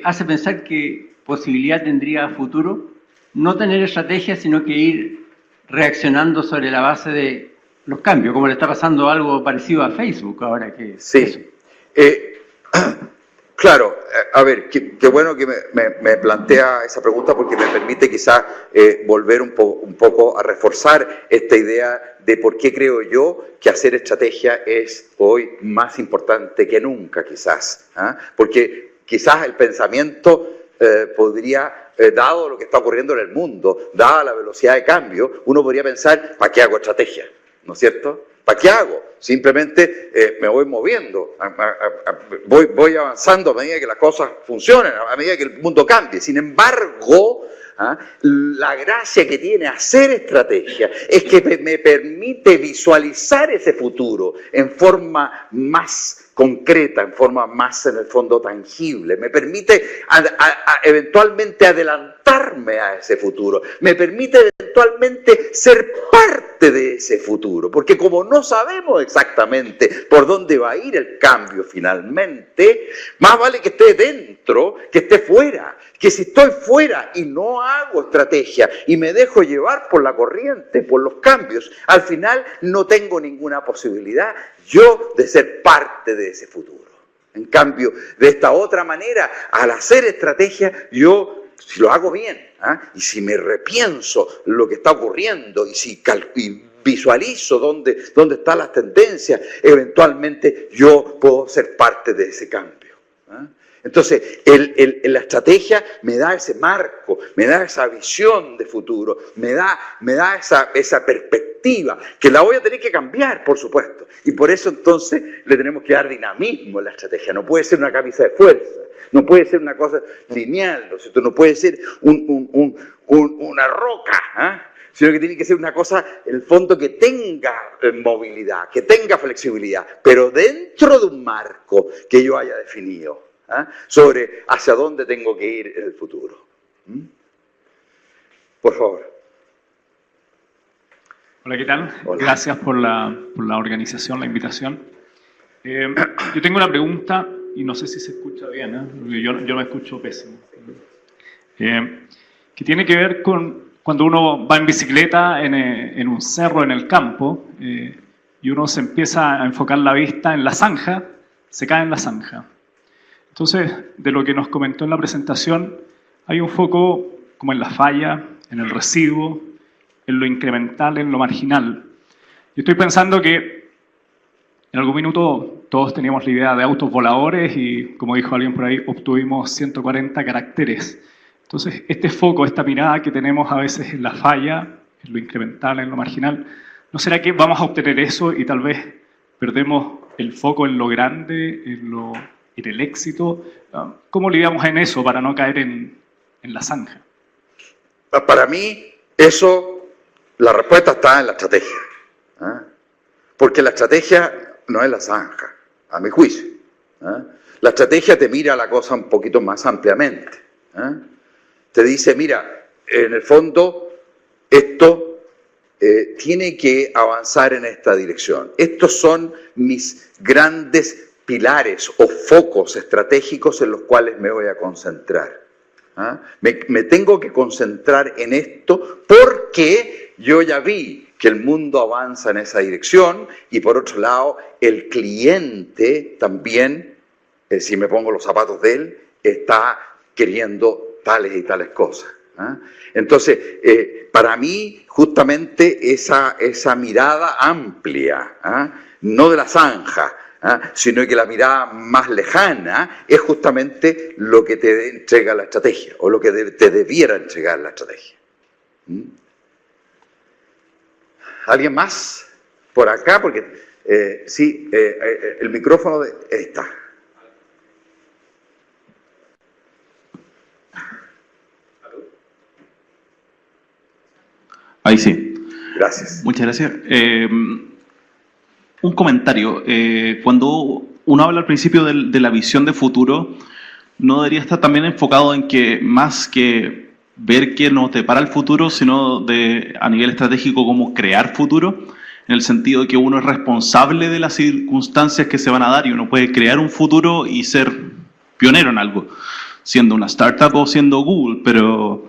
hace pensar que posibilidad tendría a futuro no tener estrategia, sino que ir reaccionando sobre la base de los cambios, como le está pasando algo parecido a Facebook ahora que... Sí. Claro, a ver, qué bueno que me plantea esa pregunta, porque me permite quizás volver un poco a reforzar esta idea de por qué creo yo que hacer estrategia es hoy más importante que nunca, quizás. Porque quizás el pensamiento podría, dado lo que está ocurriendo en el mundo, dada la velocidad de cambio, uno podría pensar, ¿para qué hago estrategia? ¿No es cierto? ¿Para qué hago? Simplemente me voy moviendo, voy avanzando a medida que las cosas funcionen, a medida que el mundo cambie. Sin embargo, la gracia que tiene hacer estrategia es que me permite visualizar ese futuro en forma más concreta, en forma más, en el fondo, tangible. Me permite eventualmente adelantarme a ese futuro. Me permite eventualmente ser parte de ese futuro. Porque como no sabemos exactamente por dónde va a ir el cambio finalmente, más vale que esté dentro que esté fuera. Que si estoy fuera y no hago estrategia y me dejo llevar por la corriente, por los cambios, al final no tengo ninguna posibilidad yo de ser parte de ese futuro. En cambio, de esta otra manera, al hacer estrategia, yo, si lo hago bien, y si me repienso lo que está ocurriendo, y si visualizo dónde están las tendencias, eventualmente yo puedo ser parte de ese cambio. Entonces, la estrategia me da ese marco, me da esa visión de futuro, me da esa perspectiva, que la voy a tener que cambiar, por supuesto. Y por eso, entonces, le tenemos que dar dinamismo a la estrategia. No puede ser una camisa de fuerza, no puede ser una cosa lineal, ¿no es cierto? No puede ser una roca, sino que tiene que ser una cosa, en el fondo, que tenga movilidad, que tenga flexibilidad, pero dentro de un marco que yo haya definido. Sobre hacia dónde tengo que ir en el futuro. Por favor. Hola, ¿qué tal? Hola. Gracias por la organización, la invitación. Yo tengo una pregunta, y no sé si se escucha bien, porque yo me escucho pésimo. Que tiene que ver con cuando uno va en bicicleta en un cerro, en el campo, y uno se empieza a enfocar la vista en la zanja, se cae en la zanja. Entonces, de lo que nos comentó en la presentación, hay un foco como en la falla, en el residuo, en lo incremental, en lo marginal. Yo estoy pensando que en algún minuto todos teníamos la idea de autos voladores y, como dijo alguien por ahí, obtuvimos 140 caracteres. Entonces, este foco, esta mirada que tenemos a veces en la falla, en lo incremental, en lo marginal, ¿no será que vamos a obtener eso y tal vez perdemos el foco en lo grande, en el éxito? ¿Cómo lidiamos en eso para no caer en la zanja? Para mí, la respuesta está en la estrategia. Porque la estrategia no es la zanja, a mi juicio. La estrategia te mira la cosa un poquito más ampliamente. Te dice, mira, en el fondo, esto tiene que avanzar en esta dirección. Estos son mis grandes pilares o focos estratégicos en los cuales me voy a concentrar. Me tengo que concentrar en esto porque yo ya vi que el mundo avanza en esa dirección y por otro lado el cliente también, si me pongo los zapatos de él, está queriendo tales y tales cosas. Entonces, para mí, justamente esa mirada amplia, no de la zanja, sino que la mirada más lejana es justamente lo que te entrega la estrategia, o lo que te debiera entregar la estrategia. ¿Alguien más? Por acá, porque sí, el micrófono está. Ahí sí. Gracias. Muchas gracias. Un comentario. Cuando uno habla al principio de la visión de futuro, ¿no debería estar también enfocado en que más que ver qué nos depara el futuro, sino a nivel estratégico cómo crear futuro? En el sentido de que uno es responsable de las circunstancias que se van a dar y uno puede crear un futuro y ser pionero en algo, siendo una startup o siendo Google, pero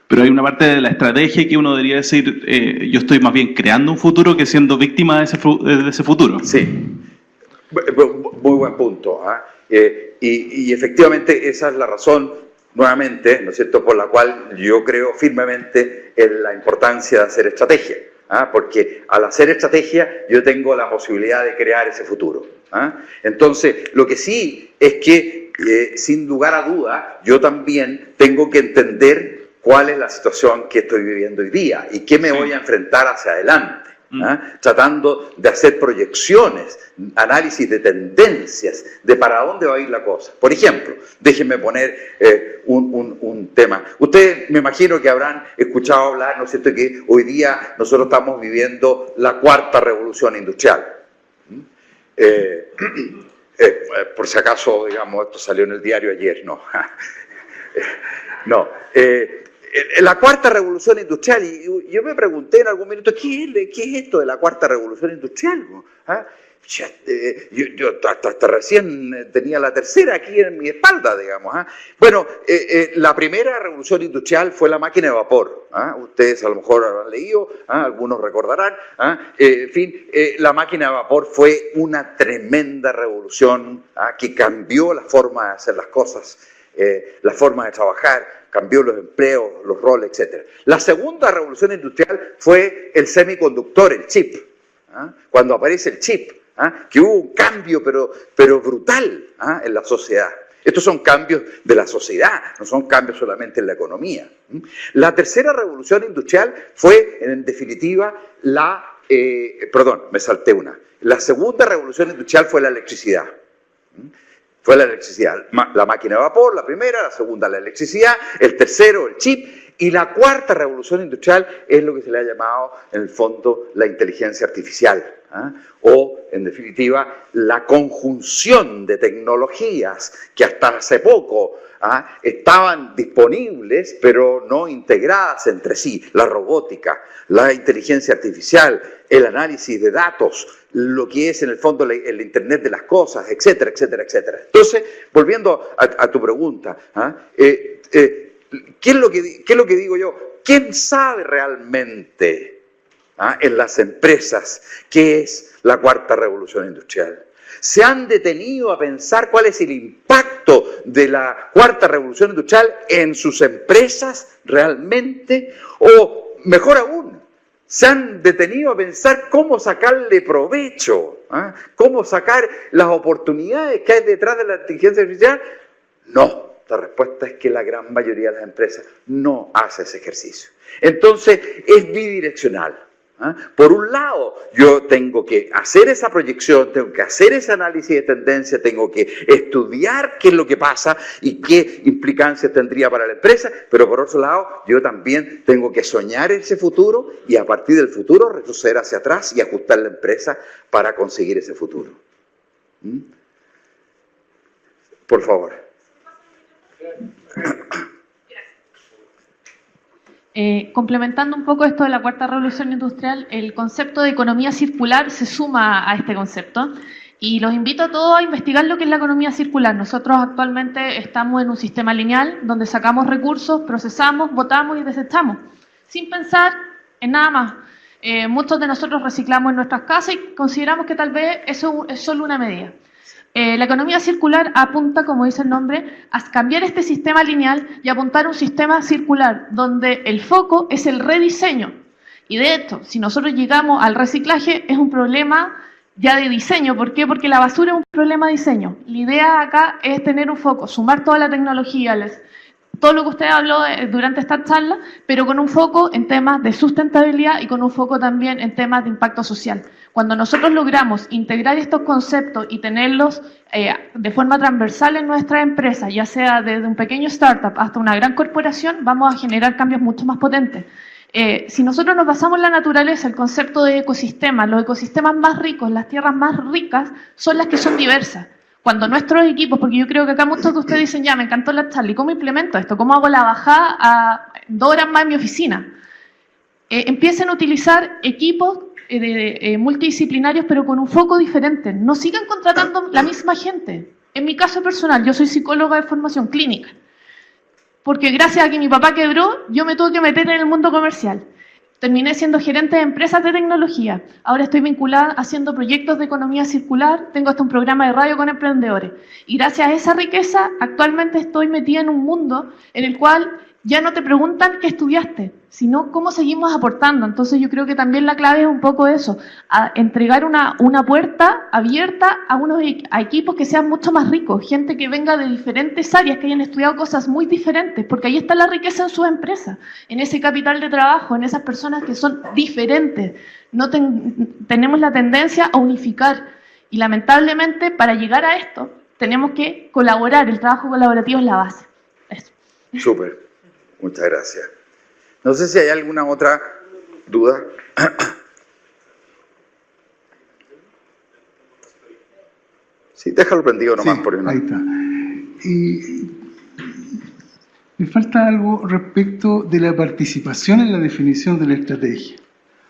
hay una parte de la estrategia que uno debería decir, yo estoy más bien creando un futuro que siendo víctima de ese futuro. Sí, muy buen punto. Y efectivamente esa es la razón, nuevamente, ¿no es cierto?, por la cual yo creo firmemente en la importancia de hacer estrategia. Porque al hacer estrategia yo tengo la posibilidad de crear ese futuro. Entonces, lo que sí es que, sin lugar a duda, yo también tengo que entender cuál es la situación que estoy viviendo hoy día y qué me voy a enfrentar hacia adelante. Tratando de hacer proyecciones, análisis de tendencias, de para dónde va a ir la cosa. Por ejemplo, déjenme poner un tema. Ustedes me imagino que habrán escuchado hablar, ¿no es cierto?, que hoy día nosotros estamos viviendo la cuarta revolución industrial. Por si acaso, digamos, esto salió en el diario ayer, no. No. La cuarta revolución industrial, y yo me pregunté en algún minuto, ¿qué es esto de la cuarta revolución industrial? Yo hasta recién tenía la tercera aquí en mi espalda, digamos. Bueno, la primera revolución industrial fue la máquina de vapor. Ustedes a lo mejor habrán leído, algunos recordarán. En fin, la máquina de vapor fue una tremenda revolución que cambió la forma de hacer las cosas, la forma de trabajar, cambió los empleos, los roles, etc. La segunda revolución industrial fue el semiconductor, el chip. Cuando aparece el chip, que hubo un cambio pero brutal en la sociedad. Estos son cambios de la sociedad, no son cambios solamente en la economía. La tercera revolución industrial fue, en definitiva, perdón, me salté una. La segunda revolución industrial fue la electricidad. Fue la electricidad, la máquina de vapor, la primera, la segunda la electricidad, el tercero el chip, y la cuarta revolución industrial es lo que se le ha llamado, en el fondo, la inteligencia artificial, o, en definitiva, la conjunción de tecnologías que hasta hace poco estaban disponibles, pero no integradas entre sí, la robótica, la inteligencia artificial, el análisis de datos, lo que es en el fondo el Internet de las cosas, etcétera, etcétera, etcétera. Entonces, volviendo a tu pregunta, ¿qué es lo que digo yo? ¿Quién sabe realmente en las empresas qué es la cuarta revolución industrial? ¿Se han detenido a pensar cuál es el impacto de la cuarta revolución industrial en sus empresas realmente? O, mejor aún, ¿se han detenido a pensar cómo sacarle provecho? ¿Cómo sacar las oportunidades que hay detrás de la inteligencia artificial? No, la respuesta es que la gran mayoría de las empresas no hace ese ejercicio. Entonces, es bidireccional. Por un lado, yo tengo que hacer esa proyección, tengo que hacer ese análisis de tendencia, tengo que estudiar qué es lo que pasa y qué implicancias tendría para la empresa, pero por otro lado, yo también tengo que soñar ese futuro y a partir del futuro retroceder hacia atrás y ajustar la empresa para conseguir ese futuro. Por favor. Complementando un poco esto de la cuarta revolución industrial, el concepto de economía circular se suma a este concepto y los invito a todos a investigar lo que es la economía circular. Nosotros actualmente estamos en un sistema lineal donde sacamos recursos, procesamos, botamos y desechamos, sin pensar en nada más. Muchos de nosotros reciclamos en nuestras casas y consideramos que tal vez eso es solo una medida. La economía circular apunta, como dice el nombre, a cambiar este sistema lineal y apuntar a un sistema circular donde el foco es el rediseño. Y de hecho, si nosotros llegamos al reciclaje, es un problema ya de diseño. ¿Por qué? Porque la basura es un problema de diseño. La idea acá es tener un foco, sumar toda la tecnología, todo lo que usted habló durante esta charla, pero con un foco en temas de sustentabilidad y con un foco también en temas de impacto social. Cuando nosotros logramos integrar estos conceptos y tenerlos de forma transversal en nuestras empresas, ya sea desde un pequeño startup hasta una gran corporación, vamos a generar cambios mucho más potentes. Si nosotros nos basamos en la naturaleza, el concepto de ecosistemas, los ecosistemas más ricos, las tierras más ricas, son las que son diversas. Cuando nuestros equipos, porque yo creo que acá muchos de ustedes dicen, ya, me encantó la charla, ¿y cómo implemento esto? ¿Cómo hago la bajada a 2 horas más en mi oficina? Empiecen a utilizar equipos multidisciplinarios, pero con un foco diferente. No sigan contratando la misma gente. En mi caso personal, yo soy psicóloga de formación clínica, porque gracias a que mi papá quebró, yo me tuve que meter en el mundo comercial. Terminé siendo gerente de empresas de tecnología. Ahora estoy vinculada haciendo proyectos de economía circular. Tengo hasta un programa de radio con emprendedores. Y gracias a esa riqueza, actualmente estoy metida en un mundo en el cual ya no te preguntan qué estudiaste, sino cómo seguimos aportando. Entonces yo creo que también la clave es un poco eso, a entregar una puerta abierta a equipos que sean mucho más ricos, gente que venga de diferentes áreas, que hayan estudiado cosas muy diferentes, porque ahí está la riqueza en sus empresas, en ese capital de trabajo, en esas personas que son diferentes. No tenemos la tendencia a unificar y lamentablemente para llegar a esto tenemos que colaborar, el trabajo colaborativo es la base. Eso. Súper. Muchas gracias. No sé si hay alguna otra duda. Sí, déjalo prendido nomás. Sí, por una. Ahí está. Me falta algo respecto de la participación en la definición de la estrategia.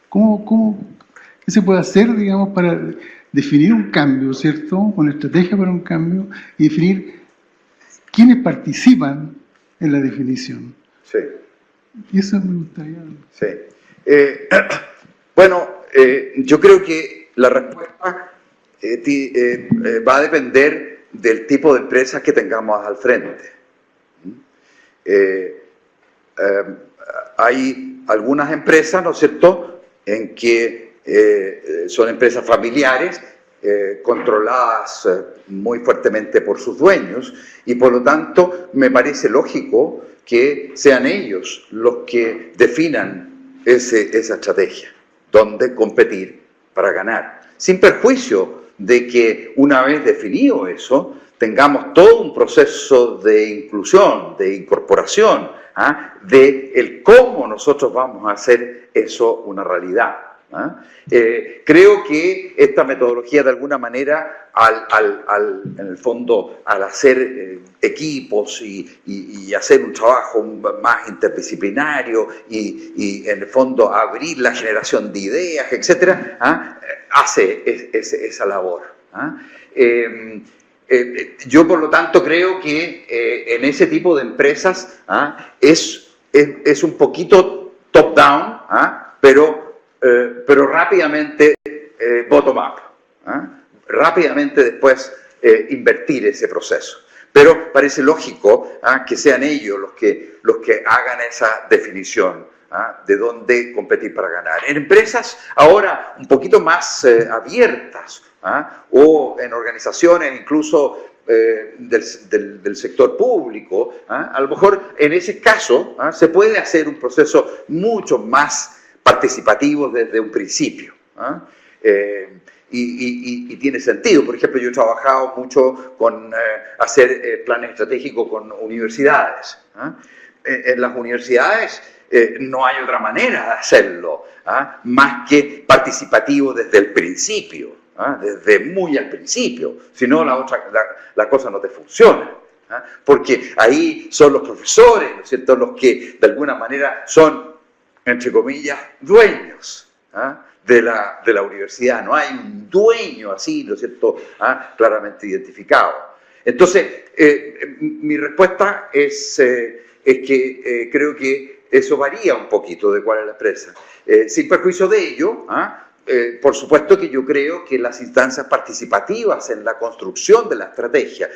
¿Qué se puede hacer, digamos, para definir un cambio, ¿cierto? Una estrategia para un cambio y definir quiénes participan en la definición. Sí. Y eso me gustaría... Sí. Bueno, yo creo que la respuesta va a depender del tipo de empresas que tengamos al frente. Hay algunas empresas, ¿no es cierto?, en que son empresas familiares, controladas muy fuertemente por sus dueños, y por lo tanto me parece lógico que sean ellos los que definan esa estrategia, dónde competir para ganar, sin perjuicio de que una vez definido eso, tengamos todo un proceso de inclusión, de incorporación, de el cómo nosotros vamos a hacer eso una realidad. Creo que esta metodología de alguna manera en el fondo al hacer equipos y hacer un trabajo más interdisciplinario y en el fondo abrir la generación de ideas, etcétera, hace esa labor. Yo por lo tanto creo que en ese tipo de empresas es un poquito top down, pero rápidamente bottom-up, rápidamente después invertir ese proceso. Pero parece lógico que sean ellos los que hagan esa definición de dónde competir para ganar. En empresas ahora un poquito más abiertas o en organizaciones incluso del sector público, a lo mejor en ese caso se puede hacer un proceso mucho más participativo desde un principio. Y tiene sentido. Por ejemplo, yo he trabajado mucho con hacer planes estratégicos con universidades. En las universidades no hay otra manera de hacerlo, más que participativo desde el principio, desde muy al principio. Si no, la cosa no te funciona. Porque ahí son los profesores, ¿no es cierto?, los que de alguna manera son, entre comillas, dueños de la universidad. No hay un dueño así, ¿no es cierto?, claramente identificado. Entonces, mi respuesta es que creo que eso varía un poquito de cuál es la empresa. Sin perjuicio de ello, por supuesto que yo creo que las instancias participativas en la construcción de la estrategia,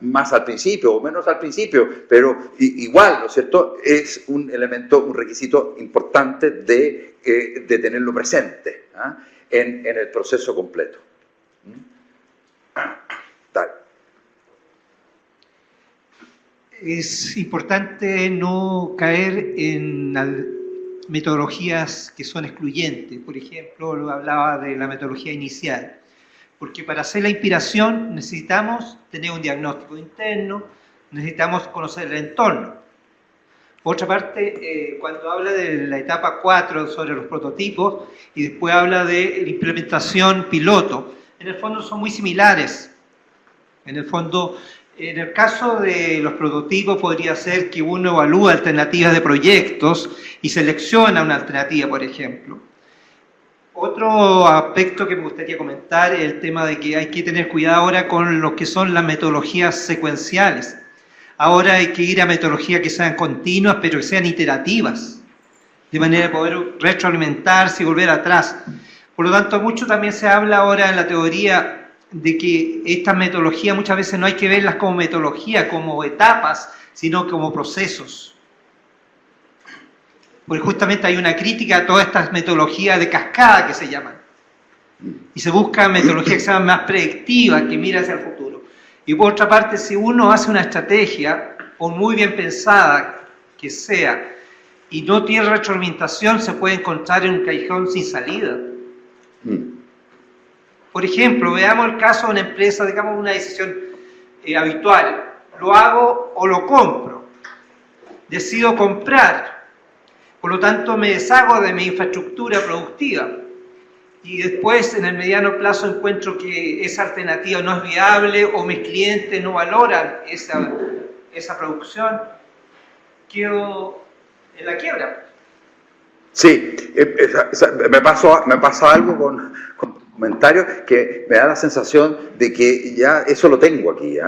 más al principio o menos al principio, pero igual, ¿no es cierto?, es un elemento, un requisito importante de tenerlo presente en el proceso completo. Dale. Es importante no caer en metodologías que son excluyentes. Por ejemplo, lo hablaba de la metodología inicial, porque para hacer la inspiración necesitamos tener un diagnóstico interno, necesitamos conocer el entorno. Por otra parte, cuando habla de la etapa 4 sobre los prototipos y después habla de la implementación piloto, en el fondo son muy similares. En el fondo, en el caso de los prototipos podría ser que uno evalúa alternativas de proyectos y selecciona una alternativa, por ejemplo. Otro aspecto que me gustaría comentar es el tema de que hay que tener cuidado ahora con lo que son las metodologías secuenciales. Ahora hay que ir a metodologías que sean continuas, pero que sean iterativas, de manera de poder retroalimentarse y volver atrás. Por lo tanto, mucho también se habla ahora en la teoría de que estas metodologías muchas veces no hay que verlas como metodología, como etapas, sino como procesos. Porque justamente hay una crítica a todas estas metodologías de cascada que se llaman. Y se buscan metodologías que sean más predictivas, que miran hacia el futuro. Y por otra parte, si uno hace una estrategia, o muy bien pensada que sea, y no tiene retroalimentación, se puede encontrar en un callejón sin salida. Por ejemplo, veamos el caso de una empresa, digamos una decisión habitual. ¿Lo hago o lo compro? Decido comprar. Por lo tanto, me deshago de mi infraestructura productiva. Y después, en el mediano plazo, encuentro que esa alternativa no es viable o mis clientes no valoran esa producción. Quedo en la quiebra. Sí, me pasa algo con comentarios que me da la sensación de que ya eso lo tengo aquí,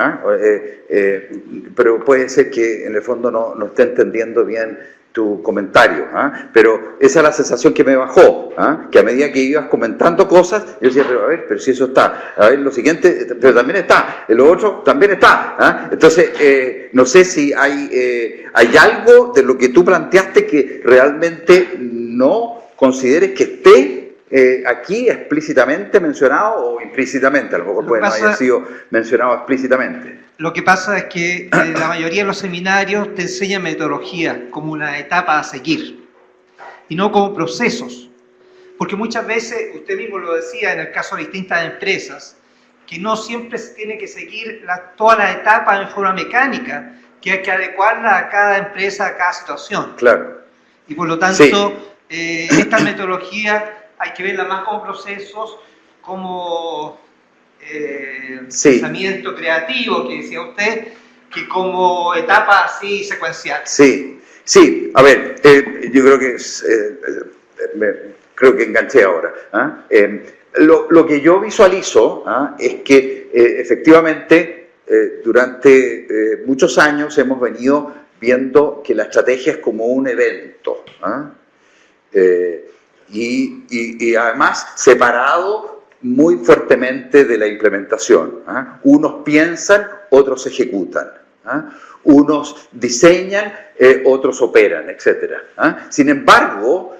pero puede ser que en el fondo no esté entendiendo bien tu comentario, pero esa es la sensación que me bajó, que a medida que ibas comentando cosas, yo decía, pero si eso está, a ver, lo siguiente, pero también está, lo otro también está, entonces, no sé si hay algo de lo que tú planteaste que realmente no consideres que esté aquí explícitamente mencionado o implícitamente, a lo mejor puede no haber sido mencionado explícitamente. Lo que pasa es que la mayoría de los seminarios te enseñan metodología como una etapa a seguir y no como procesos. Porque muchas veces, usted mismo lo decía en el caso de distintas empresas, que no siempre se tiene que seguir todas las etapas en forma mecánica, que hay que adecuarla a cada empresa, a cada situación. Claro. Y por lo tanto, esta metodología hay que verla más como procesos, como pensamiento creativo, que decía usted, que como etapa así secuencial. Sí, a ver, yo creo que creo que enganché ahora. Lo que yo visualizo es que efectivamente durante muchos años hemos venido viendo que la estrategia es como un evento, y además separado muy fuertemente de la implementación. Unos piensan, otros ejecutan. Unos diseñan, otros operan, etc. Sin embargo,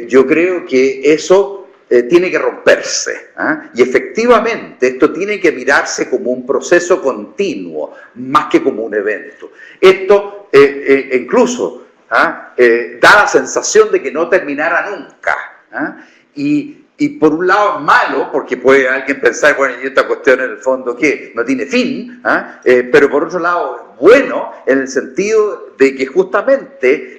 yo creo que eso tiene que romperse. Y efectivamente esto tiene que mirarse como un proceso continuo, más que como un evento. Esto incluso da la sensación de que no terminara nunca. Y por un lado es malo, porque puede alguien pensar, bueno, y esta cuestión en el fondo, ¿qué? No tiene fin, pero por otro lado es bueno en el sentido de que justamente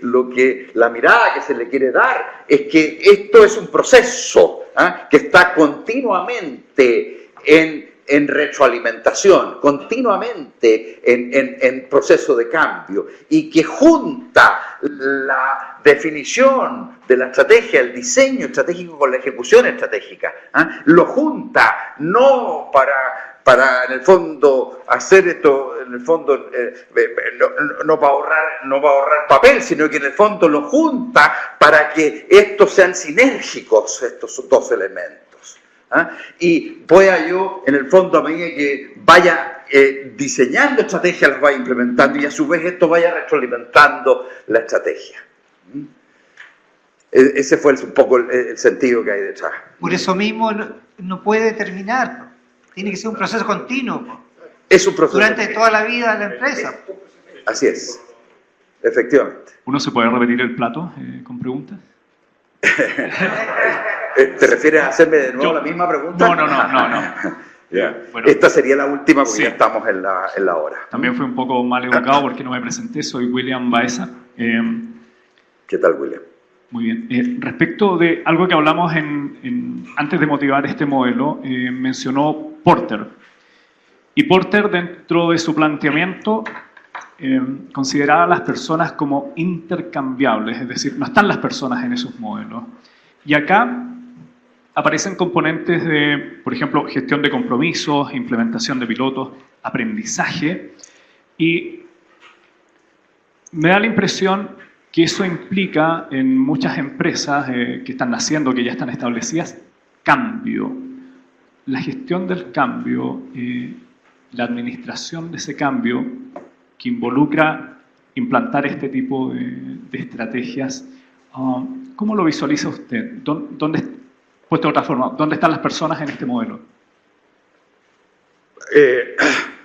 la mirada que se le quiere dar es que esto es un proceso que está continuamente en retroalimentación, continuamente en proceso de cambio, y que junta la definición de la estrategia, el diseño estratégico con la ejecución estratégica. Lo junta no para para en el fondo hacer esto, en el fondo no para ahorrar papel, sino que en el fondo lo junta para que estos sean sinérgicos, estos dos elementos. Y pueda yo, en el fondo, a medida que vaya diseñando estrategias, las vaya implementando y a su vez esto vaya retroalimentando la estrategia. Ese fue un poco el sentido que hay detrás. Por eso mismo no puede terminar. Tiene que ser un proceso continuo. Es un proceso durante toda la vida de la empresa. Así es, efectivamente. ¿Uno se puede repetir el plato con preguntas? ¿Te refieres a hacerme de nuevo la misma pregunta? No. Yeah. Bueno, esta sería la última porque sí, ya estamos en la hora. También fui un poco mal educado porque no me presenté. Soy William Baeza. ¿Qué tal, William? Muy bien. Respecto de algo que hablamos antes de motivar este modelo, mencionó Porter. Y Porter, dentro de su planteamiento, consideraba a las personas como intercambiables, es decir, no están las personas en esos modelos. Y acá aparecen componentes de, por ejemplo, gestión de compromisos, implementación de pilotos, aprendizaje, y me da la impresión que eso implica en muchas empresas que están naciendo, que ya están establecidas, cambio. La gestión del cambio, la administración de ese cambio, que involucra implantar este tipo de estrategias, ¿cómo lo visualiza usted? Puesto de otra forma, ¿dónde están las personas en este modelo?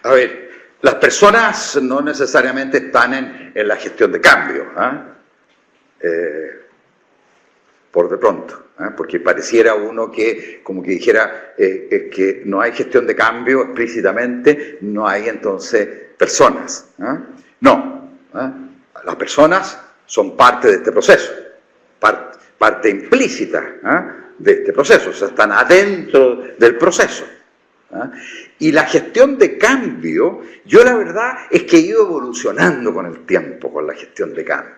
A ver, las personas no necesariamente están en la gestión de cambio, por de pronto, porque pareciera uno que, como que dijera, que no hay gestión de cambio explícitamente, no hay entonces personas. No, las personas son parte de este proceso, parte implícita de este proceso, o sea, están adentro del proceso. Y la gestión de cambio, yo la verdad es que he ido evolucionando con el tiempo con la gestión de cambio.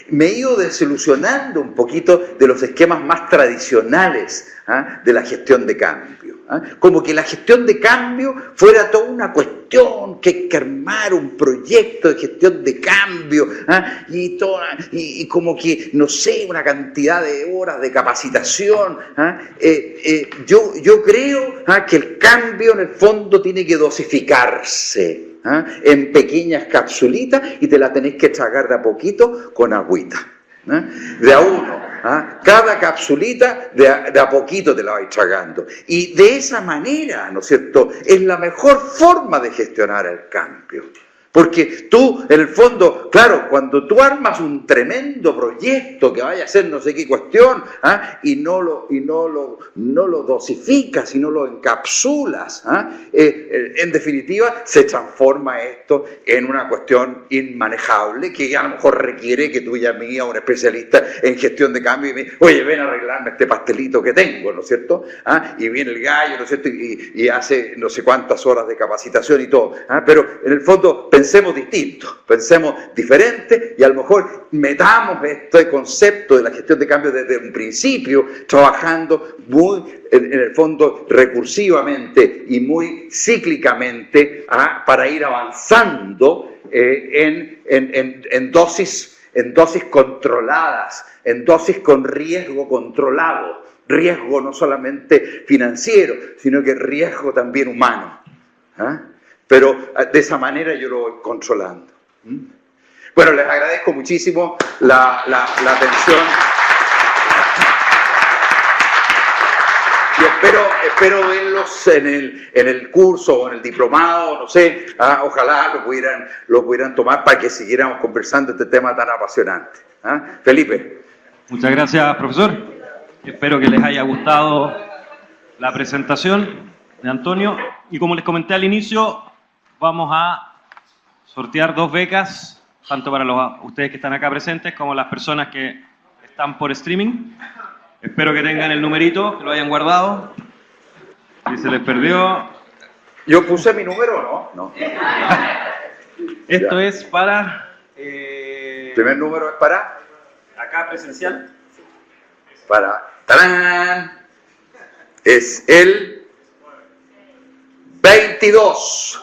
Me he ido desilusionando un poquito de los esquemas más tradicionales de la gestión de cambio. Como que la gestión de cambio fuera toda una cuestión que hay que armar un proyecto de gestión de cambio y como que, no sé, una cantidad de horas de capacitación. Yo creo que el cambio en el fondo tiene que dosificarse en pequeñas capsulitas y te la tenés que tragar de a poquito con agüita. De a uno. Cada capsulita de a poquito te la vais tragando. Y de esa manera, ¿no es cierto?, es la mejor forma de gestionar el cambio. Porque tú, en el fondo, claro, cuando tú armas un tremendo proyecto que vaya a ser no sé qué cuestión, y no lo dosificas, y no lo encapsulas, en definitiva se transforma esto en una cuestión inmanejable que a lo mejor requiere que tú llames a un especialista en gestión de cambio y me digas, oye, ven a arreglarme este pastelito que tengo, ¿no es cierto? Y viene el gallo, ¿no es cierto? Y hace no sé cuántas horas de capacitación y todo. Pero en el fondo pensemos distinto, pensemos diferente y a lo mejor metamos este concepto de la gestión de cambio desde un principio, trabajando muy, en el fondo, recursivamente y muy cíclicamente para ir avanzando en dosis controladas, en dosis con riesgo controlado, riesgo no solamente financiero, sino que riesgo también humano. Pero de esa manera yo lo voy controlando. Bueno, les agradezco muchísimo la atención. Y espero verlos en el curso o en el diplomado, no sé, ojalá lo pudieran tomar para que siguiéramos conversando este tema tan apasionante. Felipe. Muchas gracias, profesor. Espero que les haya gustado la presentación de Antonio. Y como les comenté al inicio, vamos a sortear 2 becas, tanto para ustedes que están acá presentes como las personas que están por streaming. Espero que tengan el numerito, que lo hayan guardado. Si se les perdió... ¿Yo puse mi número o no? No. Esto es para... ¿El primer número es para? Acá presencial. Para... ¡Tarán! Es el 22.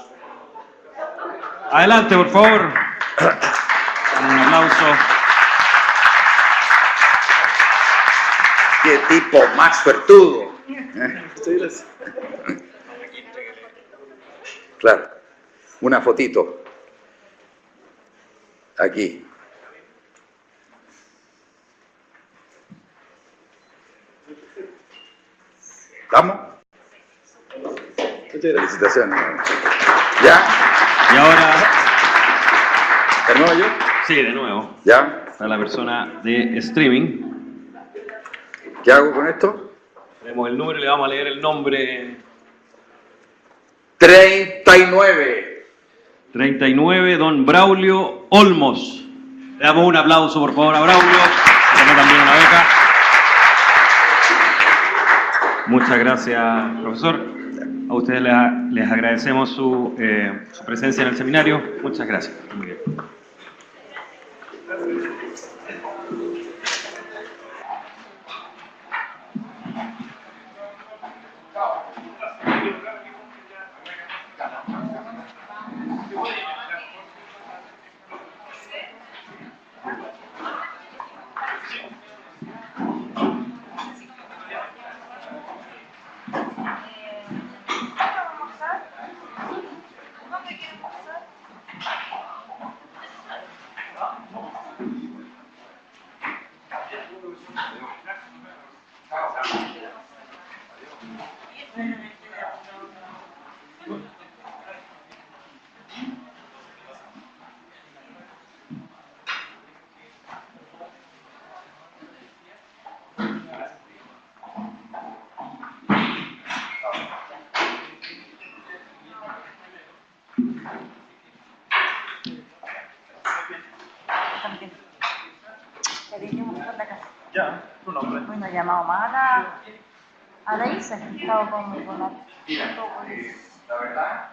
Adelante, por favor. Un aplauso. Qué tipo más suertudo. Claro. Una fotito. Aquí. ¿Estamos? Felicitaciones. ¿Ya? Y ahora... ¿De nuevo yo? Sí, de nuevo. ¿Ya? Para la persona de streaming. ¿Qué hago con esto? Tenemos el número y le vamos a leer el nombre. 39. 39, don Braulio Olmos. Le damos un aplauso, por favor, a Braulio, que ganó también una beca. Muchas gracias, profesor. A ustedes les agradecemos su presencia en el seminario. Muchas gracias. Muy bien. Ya, tu nombre. Bueno, llamado más a la Isa, que estaba con la... La verdad,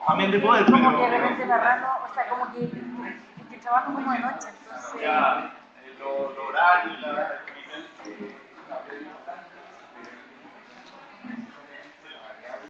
también de poder, como que de repente narrando, o sea, como que trabajo como de noche, entonces... Ya, el horario, la